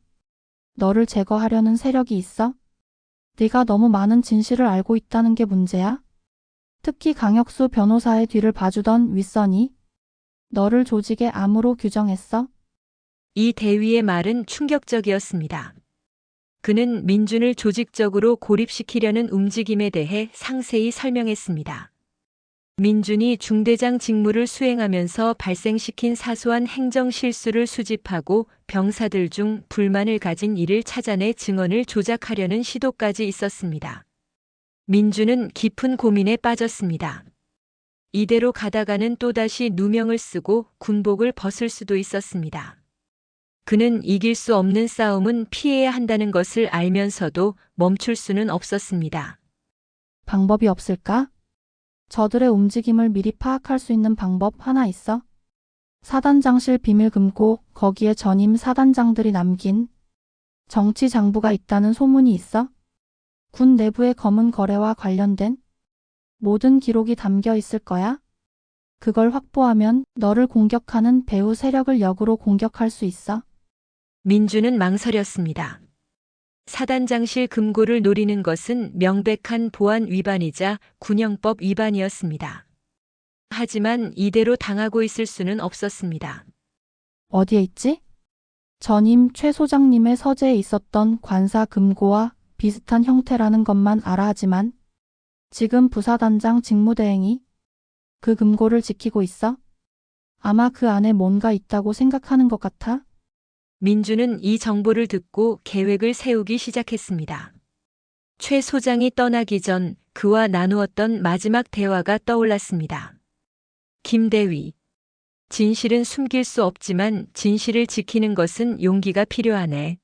너를 제거하려는 세력이 있어? 네가 너무 많은 진실을 알고 있다는 게 문제야? 특히 강혁수 변호사의 뒤를 봐주던 윗선이 너를 조직의 암으로 규정했어? 이 대위의 말은 충격적이었습니다. 그는 민준을 조직적으로 고립시키려는 움직임에 대해 상세히 설명했습니다. 민준이 중대장 직무를 수행하면서 발생시킨 사소한 행정 실수를 수집하고 병사들 중 불만을 가진 이를 찾아내 증언을 조작하려는 시도까지 있었습니다. 민준은 깊은 고민에 빠졌습니다. 이대로 가다가는 또다시 누명을 쓰고 군복을 벗을 수도 있었습니다. 그는 이길 수 없는 싸움은 피해야 한다는 것을 알면서도 멈출 수는 없었습니다. 방법이 없을까? 저들의 움직임을 미리 파악할 수 있는 방법 하나 있어. 사단장실 비밀 금고 거기에 전임 사단장들이 남긴 정치 장부가 있다는 소문이 있어. 군 내부의 검은 거래와 관련된 모든 기록이 담겨 있을 거야. 그걸 확보하면 너를 공격하는 배후 세력을 역으로 공격할 수 있어. 민주는 망설였습니다. 사단장실 금고를 노리는 것은 명백한 보안 위반이자 군형법 위반이었습니다. 하지만 이대로 당하고 있을 수는 없었습니다. 어디에 있지? 전임 최 소장님의 서재에 있었던 관사 금고와 비슷한 형태라는 것만 알아 하지만 지금 부사단장 직무대행이 그 금고를 지키고 있어? 아마 그 안에 뭔가 있다고 생각하는 것 같아? 민주는 이 정보를 듣고 계획을 세우기 시작했습니다. 최 소장이 떠나기 전 그와 나누었던 마지막 대화가 떠올랐습니다. 김대위. 진실은 숨길 수 없지만 진실을 지키는 것은 용기가 필요하네.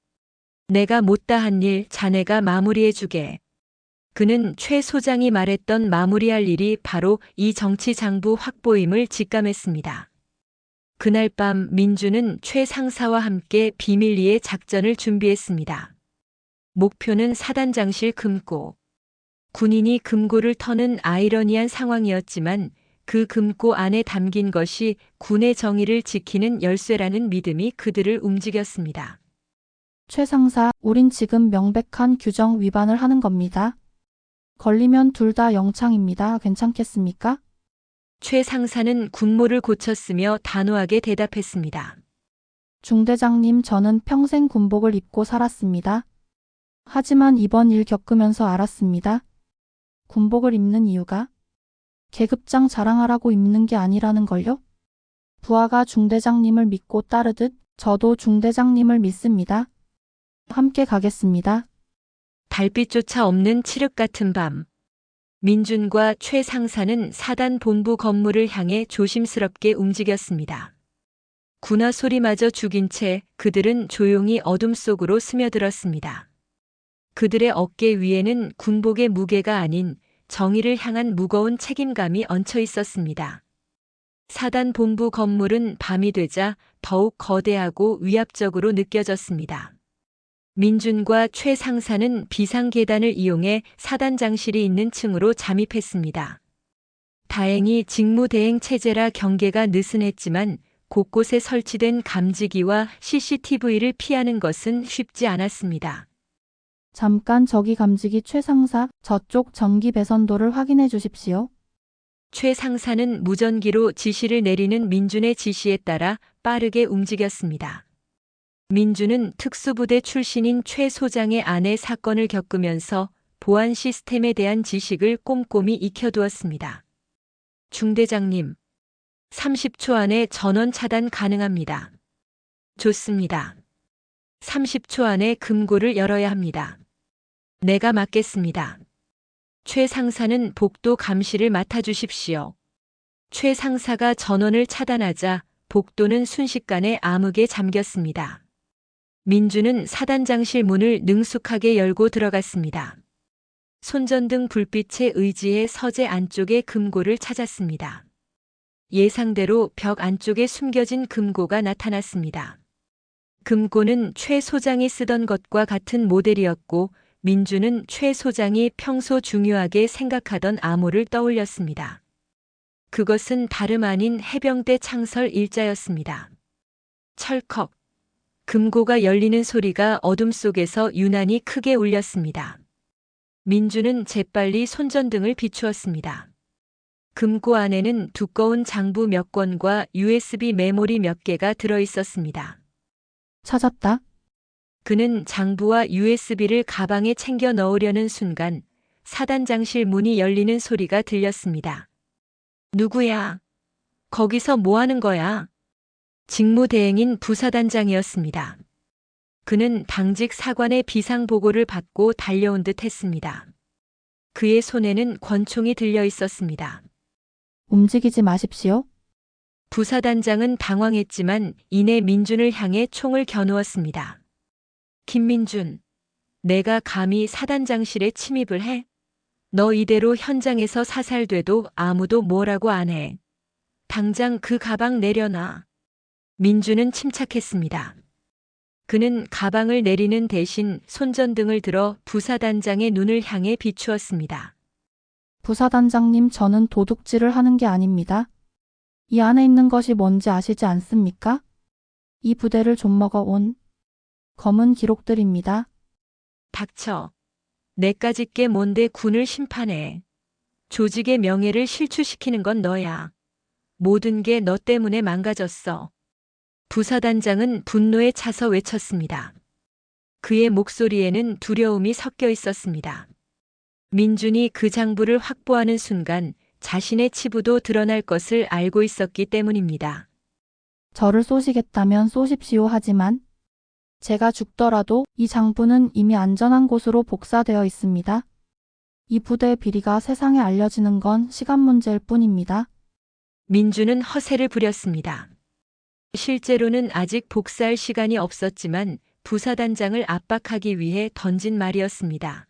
내가 못다한 일 자네가 마무리해주게. 그는 최 소장이 말했던 마무리할 일이 바로 이 정치장부 확보임을 직감했습니다. 그날 밤 민주는 최 상사와 함께 비밀리에 작전을 준비했습니다. 목표는 사단장실 금고. 군인이 금고를 터는 아이러니한 상황이었지만 그 금고 안에 담긴 것이 군의 정의를 지키는 열쇠라는 믿음이 그들을 움직였습니다. 최 상사, 우린 지금 명백한 규정 위반을 하는 겁니다. 걸리면 둘 다 영창입니다. 괜찮겠습니까? 최 상사는 군모를 고쳤으며 단호하게 대답했습니다. 중대장님, 저는 평생 군복을 입고 살았습니다. 하지만 이번 일 겪으면서 알았습니다. 군복을 입는 이유가 계급장 자랑하라고 입는 게 아니라는 걸요? 부하가 중대장님을 믿고 따르듯 저도 중대장님을 믿습니다. 함께 가겠습니다. 달빛조차 없는 칠흑 같은 밤. 민준과 최 상사는 사단 본부 건물을 향해 조심스럽게 움직였습니다. 군화 소리마저 죽인 채 그들은 조용히 어둠 속으로 스며들었습니다. 그들의 어깨 위에는 군복의 무게가 아닌 정의를 향한 무거운 책임감이 얹혀 있었습니다. 사단 본부 건물은 밤이 되자 더욱 거대하고 위압적으로 느껴졌습니다. 민준과 최 상사는 비상계단을 이용해 사단장실이 있는 층으로 잠입했습니다. 다행히 직무대행 체제라 경계가 느슨했지만 곳곳에 설치된 감지기와 CCTV를 피하는 것은 쉽지 않았습니다. 잠깐 저기 감지기 최 상사, 저쪽 전기 배선도를 확인해 주십시오. 최 상사는 무전기로 지시를 내리는 민준의 지시에 따라 빠르게 움직였습니다. 민준은 특수부대 출신인 최 소장의 아내 사건을 겪으면서 보안 시스템에 대한 지식을 꼼꼼히 익혀두었습니다. 중대장님, 30초 안에 전원 차단 가능합니다. 좋습니다. 30초 안에 금고를 열어야 합니다. 내가 맡겠습니다. 최 상사는 복도 감시를 맡아주십시오. 최 상사가 전원을 차단하자 복도는 순식간에 암흑에 잠겼습니다. 민주는 사단장실 문을 능숙하게 열고 들어갔습니다. 손전등 불빛에 의지해 서재 안쪽의 금고를 찾았습니다. 예상대로 벽 안쪽에 숨겨진 금고가 나타났습니다. 금고는 최 소장이 쓰던 것과 같은 모델이었고 민주는 최 소장이 평소 중요하게 생각하던 암호를 떠올렸습니다. 그것은 다름 아닌 해병대 창설 일자였습니다. 철컥. 금고가 열리는 소리가 어둠 속에서 유난히 크게 울렸습니다. 민주는 재빨리 손전등을 비추었습니다. 금고 안에는 두꺼운 장부 몇 권과 USB 메모리 몇 개가 들어 있었습니다. 찾았다. 그는 장부와 USB를 가방에 챙겨 넣으려는 순간 사단장실 문이 열리는 소리가 들렸습니다. 누구야? 거기서 뭐 하는 거야? 직무대행인 부사단장이었습니다. 그는 당직 사관의 비상보고를 받고 달려온 듯 했습니다. 그의 손에는 권총이 들려 있었습니다. 움직이지 마십시오. 부사단장은 당황했지만 이내 민준을 향해 총을 겨누었습니다. 김민준, 내가 감히 사단장실에 침입을 해? 너 이대로 현장에서 사살돼도 아무도 뭐라고 안 해. 당장 그 가방 내려놔. 민준은 침착했습니다. 그는 가방을 내리는 대신 손전등을 들어 부사단장의 눈을 향해 비추었습니다. 부사단장님, 저는 도둑질을 하는 게 아닙니다. 이 안에 있는 것이 뭔지 아시지 않습니까? 이 부대를 좀먹어 온 검은 기록들입니다. 닥쳐. 내까짓 게 뭔데 군을 심판해. 조직의 명예를 실추시키는 건 너야. 모든 게 너 때문에 망가졌어. 부사단장은 분노에 차서 외쳤습니다. 그의 목소리에는 두려움이 섞여 있었습니다. 민준이 그 장부를 확보하는 순간 자신의 치부도 드러날 것을 알고 있었기 때문입니다. 저를 쏘시겠다면 쏘십시오. 하지만 제가 죽더라도 이 장부는 이미 안전한 곳으로 복사되어 있습니다. 이 부대의 비리가 세상에 알려지는 건 시간 문제일 뿐입니다. 민주는 허세를 부렸습니다. 실제로는 아직 복사할 시간이 없었지만 부사단장을 압박하기 위해 던진 말이었습니다.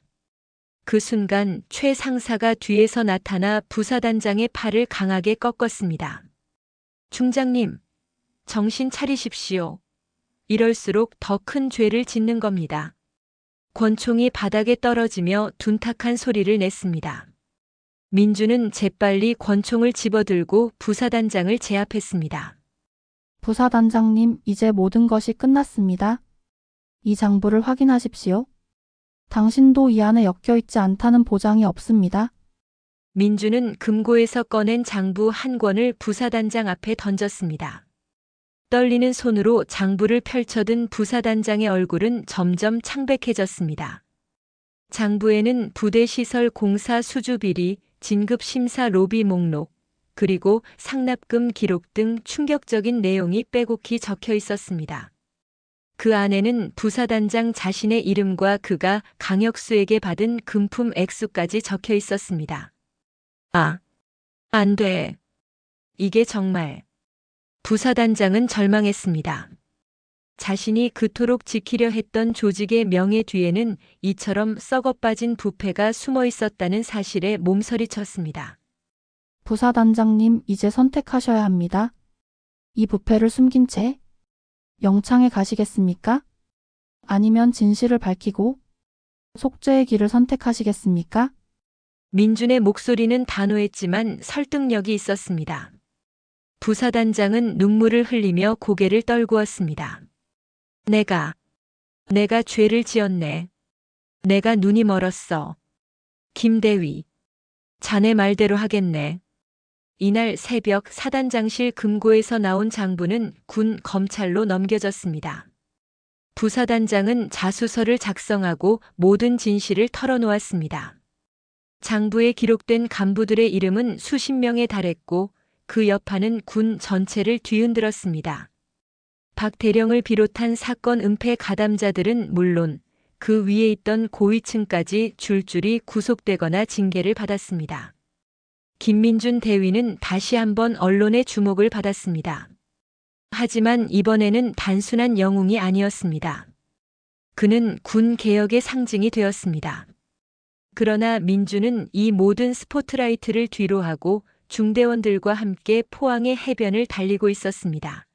그 순간 최 상사가 뒤에서 나타나 부사단장의 팔을 강하게 꺾었습니다. 중장님, 정신 차리십시오. 이럴수록 더 큰 죄를 짓는 겁니다. 권총이 바닥에 떨어지며 둔탁한 소리를 냈습니다. 민주는 재빨리 권총을 집어들고 부사단장을 제압했습니다. 부사단장님, 이제 모든 것이 끝났습니다. 이 장부를 확인하십시오. 당신도 이 안에 엮여 있지 않다는 보장이 없습니다. 민주는 금고에서 꺼낸 장부 한 권을 부사단장 앞에 던졌습니다. 떨리는 손으로 장부를 펼쳐든 부사단장의 얼굴은 점점 창백해졌습니다. 장부에는 부대시설 공사 수주비리, 진급심사 로비 목록, 그리고 상납금 기록 등 충격적인 내용이 빼곡히 적혀 있었습니다. 그 안에는 부사단장 자신의 이름과 그가 강혁수에게 받은 금품 액수까지 적혀 있었습니다. 아, 안 돼. 이게 정말. 부사단장은 절망했습니다. 자신이 그토록 지키려 했던 조직의 명예 뒤에는 이처럼 썩어빠진 부패가 숨어 있었다는 사실에 몸서리쳤습니다. 부사단장님, 이제 선택하셔야 합니다. 이 부패를 숨긴 채 영창에 가시겠습니까? 아니면 진실을 밝히고 속죄의 길을 선택하시겠습니까? 민준의 목소리는 단호했지만 설득력이 있었습니다. 부사단장은 눈물을 흘리며 고개를 떨구었습니다. 내가 죄를 지었네. 내가 눈이 멀었어. 김대위, 자네 말대로 하겠네. 이날 새벽 사단장실 금고에서 나온 장부는 군 검찰로 넘겨졌습니다. 부사단장은 자수서를 작성하고 모든 진실을 털어놓았습니다. 장부에 기록된 간부들의 이름은 수십 명에 달했고 그 여파는 군 전체를 뒤흔들었습니다. 박 대령을 비롯한 사건 은폐 가담자들은 물론 그 위에 있던 고위층까지 줄줄이 구속되거나 징계를 받았습니다. 김민준 대위는 다시 한번 언론의 주목을 받았습니다. 하지만 이번에는 단순한 영웅이 아니었습니다. 그는 군 개혁의 상징이 되었습니다. 그러나 민주는 이 모든 스포트라이트를 뒤로하고 중대원들과 함께 포항의 해변을 달리고 있었습니다.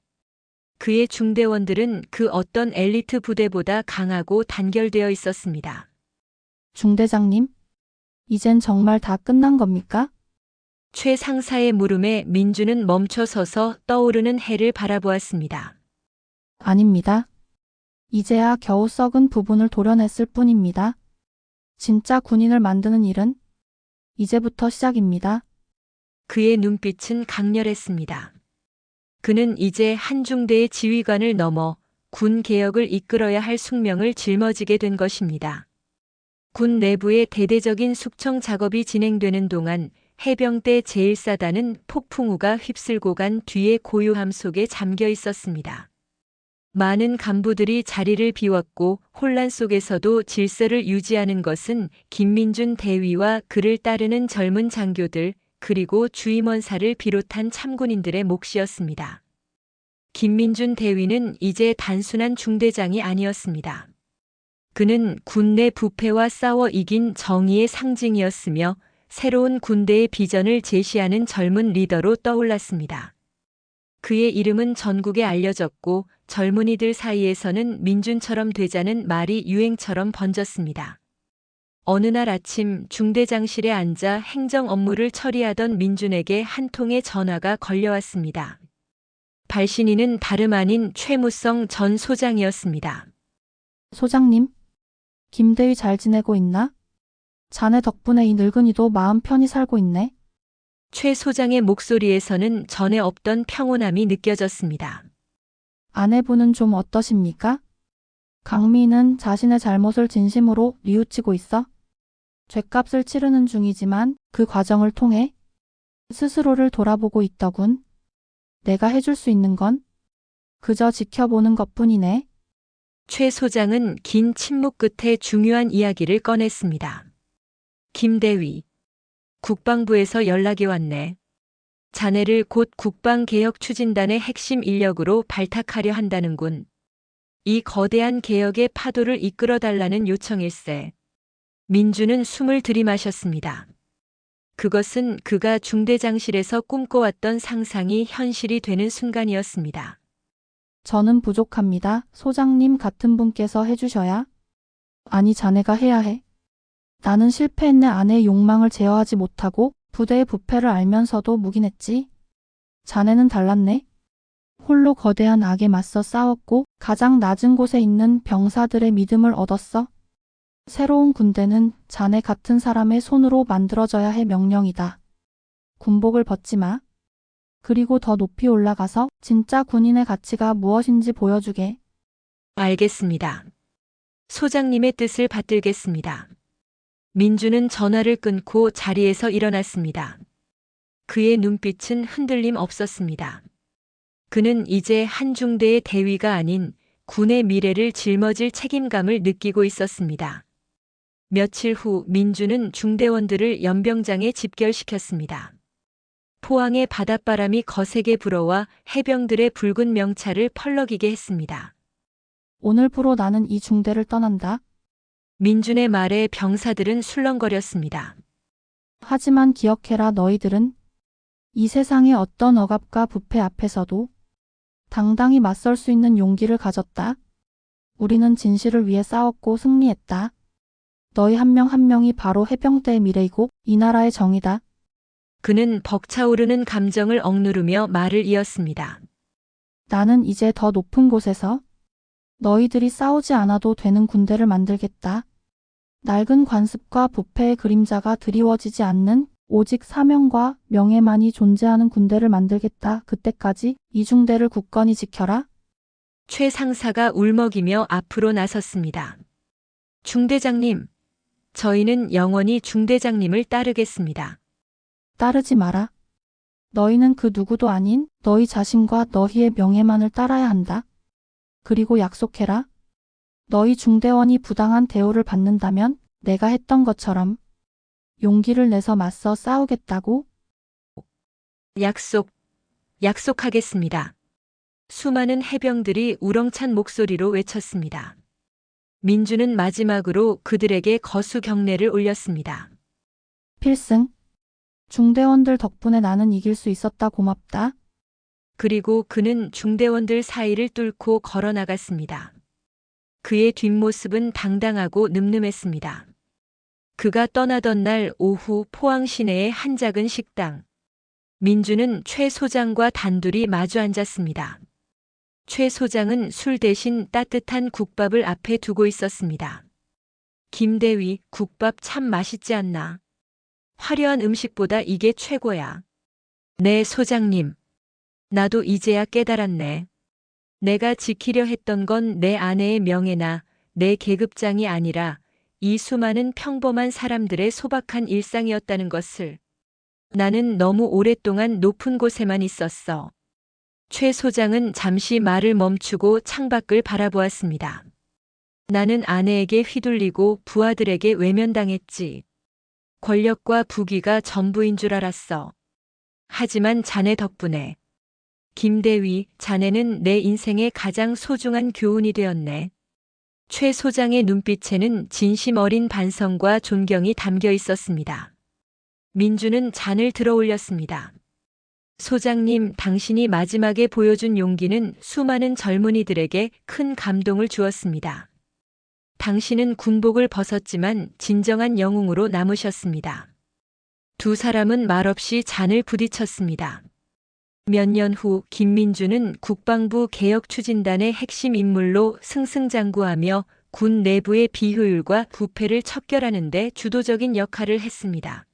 그의 중대원들은 그 어떤 엘리트 부대보다 강하고 단결되어 있었습니다. 중대장님, 이젠 정말 다 끝난 겁니까? 최 상사의 물음에 민주는 멈춰서서 떠오르는 해를 바라보았습니다. 아닙니다. 이제야 겨우 썩은 부분을 도려냈을 뿐입니다. 진짜 군인을 만드는 일은 이제부터 시작입니다. 그의 눈빛은 강렬했습니다. 그는 이제 한 중대의 지휘관을 넘어 군 개혁을 이끌어야 할 숙명을 짊어지게 된 것입니다. 군 내부의 대대적인 숙청 작업이 진행되는 동안 해병대 제1사단은 폭풍우가 휩쓸고 간 뒤의 고요함 속에 잠겨 있었습니다. 많은 간부들이 자리를 비웠고 혼란 속에서도 질서를 유지하는 것은 김민준 대위와 그를 따르는 젊은 장교들 그리고 주임원사를 비롯한 참군인들의 몫이었습니다. 김민준 대위는 이제 단순한 중대장이 아니었습니다. 그는 군내 부패와 싸워 이긴 정의의 상징이었으며 새로운 군대의 비전을 제시하는 젊은 리더로 떠올랐습니다. 그의 이름은 전국에 알려졌고 젊은이들 사이에서는 민준처럼 되자는 말이 유행처럼 번졌습니다. 어느 날 아침 중대장실에 앉아 행정 업무를 처리하던 민준에게 한 통의 전화가 걸려왔습니다. 발신인은 다름 아닌 최무성 전 소장이었습니다. 소장님, 김대위 잘 지내고 있나? 자네 덕분에 이 늙은이도 마음 편히 살고 있네. 최 소장의 목소리에서는 전에 없던 평온함이 느껴졌습니다. 아내분은 좀 어떠십니까? 강미는 자신의 잘못을 진심으로 뉘우치고 있어 죗값을 치르는 중이지만 그 과정을 통해 스스로를 돌아보고 있더군. 내가 해줄 수 있는 건 그저 지켜보는 것뿐이네. 최 소장은 긴 침묵 끝에 중요한 이야기를 꺼냈습니다. 김대위, 국방부에서 연락이 왔네. 자네를 곧 국방개혁 추진단의 핵심 인력으로 발탁하려 한다는군. 이 거대한 개혁의 파도를 이끌어달라는 요청일세. 민주는 숨을 들이마셨습니다. 그것은 그가 중대장실에서 꿈꿔왔던 상상이 현실이 되는 순간이었습니다. 저는 부족합니다. 소장님 같은 분께서 해주셔야. 아니, 자네가 해야 해. 나는 실패했네. 아내의 욕망을 제어하지 못하고 부대의 부패를 알면서도 묵인했지. 자네는 달랐네. 홀로 거대한 악에 맞서 싸웠고 가장 낮은 곳에 있는 병사들의 믿음을 얻었어. 새로운 군대는 자네 같은 사람의 손으로 만들어져야 해. 명령이다. 군복을 벗지 마. 그리고 더 높이 올라가서 진짜 군인의 가치가 무엇인지 보여주게. 알겠습니다. 소장님의 뜻을 받들겠습니다. 민주는 전화를 끊고 자리에서 일어났습니다. 그의 눈빛은 흔들림 없었습니다. 그는 이제 한 중대의 대위가 아닌 군의 미래를 짊어질 책임감을 느끼고 있었습니다. 며칠 후 민주는 중대원들을 연병장에 집결시켰습니다. 포항의 바닷바람이 거세게 불어와 해병들의 붉은 명찰을 펄럭이게 했습니다. 오늘부로 나는 이 중대를 떠난다. 민준의 말에 병사들은 술렁거렸습니다. 하지만 기억해라. 너희들은 이 세상의 어떤 억압과 부패 앞에서도 당당히 맞설 수 있는 용기를 가졌다. 우리는 진실을 위해 싸웠고 승리했다. 너희 한 명 한 명이 바로 해병대의 미래이고 이 나라의 정의다. 그는 벅차오르는 감정을 억누르며 말을 이었습니다. 나는 이제 더 높은 곳에서 너희들이 싸우지 않아도 되는 군대를 만들겠다. 낡은 관습과 부패의 그림자가 드리워지지 않는 오직 사명과 명예만이 존재하는 군대를 만들겠다. 그때까지 이 중대를 굳건히 지켜라. 최 상사가 울먹이며 앞으로 나섰습니다. 중대장님, 저희는 영원히 중대장님을 따르겠습니다. 따르지 마라. 너희는 그 누구도 아닌 너희 자신과 너희의 명예만을 따라야 한다. 그리고 약속해라. 너희 중대원이 부당한 대우를 받는다면 내가 했던 것처럼 용기를 내서 맞서 싸우겠다고. 약속하겠습니다. 수많은 해병들이 우렁찬 목소리로 외쳤습니다. 민주는 마지막으로 그들에게 거수 경례를 올렸습니다. 필승. 중대원들 덕분에 나는 이길 수 있었다. 고맙다. 그리고 그는 중대원들 사이를 뚫고 걸어 나갔습니다. 그의 뒷모습은 당당하고 늠름했습니다. 그가 떠나던 날 오후 포항 시내의 한 작은 식당. 민주는 최 소장과 단둘이 마주 앉았습니다. 최 소장은 술 대신 따뜻한 국밥을 앞에 두고 있었습니다. 김대위, 국밥 참 맛있지 않나? 화려한 음식보다 이게 최고야. 네, 소장님. 나도 이제야 깨달았네. 내가 지키려 했던 건 내 아내의 명예나 내 계급장이 아니라 이 수많은 평범한 사람들의 소박한 일상이었다는 것을. 나는 너무 오랫동안 높은 곳에만 있었어. 최 소장은 잠시 말을 멈추고 창밖을 바라보았습니다. 나는 아내에게 휘둘리고 부하들에게 외면당했지. 권력과 부귀가 전부인 줄 알았어. 하지만 자네 덕분에. 김대위, 자네는 내 인생의 가장 소중한 교훈이 되었네. 최 소장의 눈빛에는 진심 어린 반성과 존경이 담겨 있었습니다. 민주는 잔을 들어 올렸습니다. 소장님, 당신이 마지막에 보여준 용기는 수많은 젊은이들에게 큰 감동을 주었습니다. 당신은 군복을 벗었지만 진정한 영웅으로 남으셨습니다. 두 사람은 말없이 잔을 부딪혔습니다. 몇 년 후 김민주는 국방부 개혁추진단의 핵심 인물로 승승장구하며 군 내부의 비효율과 부패를 척결하는 데 주도적인 역할을 했습니다.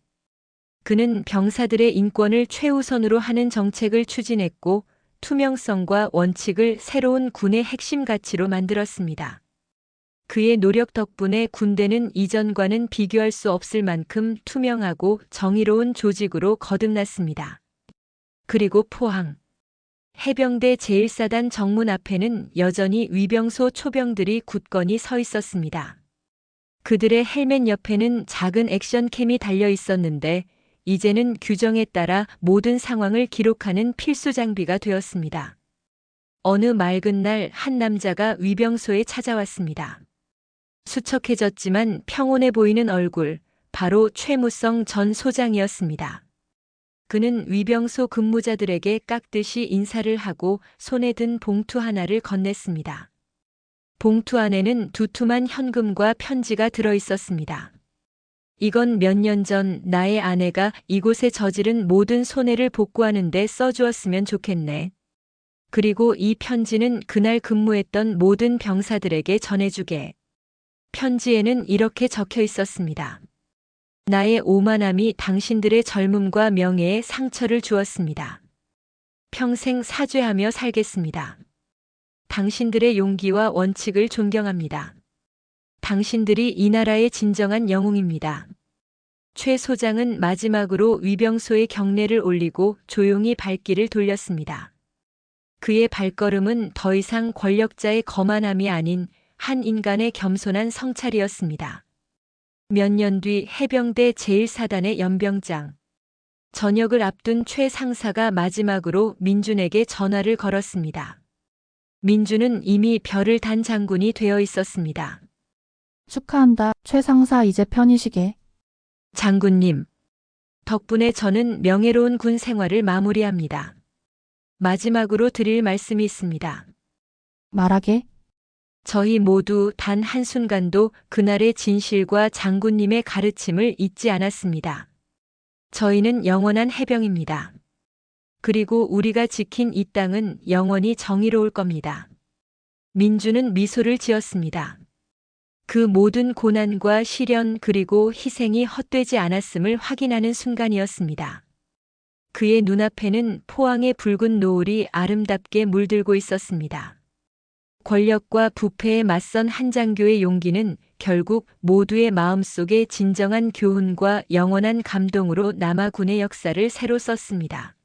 그는 병사들의 인권을 최우선으로 하는 정책을 추진했고 투명성과 원칙을 새로운 군의 핵심 가치로 만들었습니다. 그의 노력 덕분에 군대는 이전과는 비교할 수 없을 만큼 투명하고 정의로운 조직으로 거듭났습니다. 그리고 포항. 해병대 제1사단 정문 앞에는 여전히 위병소 초병들이 굳건히 서 있었습니다. 그들의 헬멧 옆에는 작은 액션캠이 달려 있었는데 이제는 규정에 따라 모든 상황을 기록하는 필수 장비가 되었습니다. 어느 맑은 날 한 남자가 위병소에 찾아왔습니다. 수척해졌지만 평온해 보이는 얼굴, 바로 최무성 전 소장이었습니다. 그는 위병소 근무자들에게 깍듯이 인사를 하고 손에 든 봉투 하나를 건넸습니다. 봉투 안에는 두툼한 현금과 편지가 들어 있었습니다. 이건 몇 년 전 나의 아내가 이곳에 저지른 모든 손해를 복구하는 데 써주었으면 좋겠네. 그리고 이 편지는 그날 근무했던 모든 병사들에게 전해주게. 편지에는 이렇게 적혀 있었습니다. 나의 오만함이 당신들의 젊음과 명예에 상처를 주었습니다. 평생 사죄하며 살겠습니다. 당신들의 용기와 원칙을 존경합니다. 당신들이 이 나라의 진정한 영웅입니다. 최 소장은 마지막으로 위병소의 경례를 올리고 조용히 발길을 돌렸습니다. 그의 발걸음은 더 이상 권력자의 거만함이 아닌 한 인간의 겸손한 성찰이었습니다. 몇 년 뒤 해병대 제1사단의 연병장. 전역을 앞둔 최 상사가 마지막으로 민준에게 전화를 걸었습니다. 민준은 이미 별을 단 장군이 되어 있었습니다. 축하한다. 최 상사 이제 편히쉬게. 장군님, 덕분에 저는 명예로운 군 생활을 마무리합니다. 마지막으로 드릴 말씀이 있습니다. 말하게. 저희 모두 단 한순간도 그날의 진실과 장군님의 가르침을 잊지 않았습니다. 저희는 영원한 해병입니다. 그리고 우리가 지킨 이 땅은 영원히 정의로울 겁니다. 민주는 미소를 지었습니다. 그 모든 고난과 시련 그리고 희생이 헛되지 않았음을 확인하는 순간이었습니다. 그의 눈앞에는 포항의 붉은 노을이 아름답게 물들고 있었습니다. 권력과 부패에 맞선 한장교의 용기는 결국 모두의 마음속에 진정한 교훈과 영원한 감동으로 남아 군의 역사를 새로 썼습니다.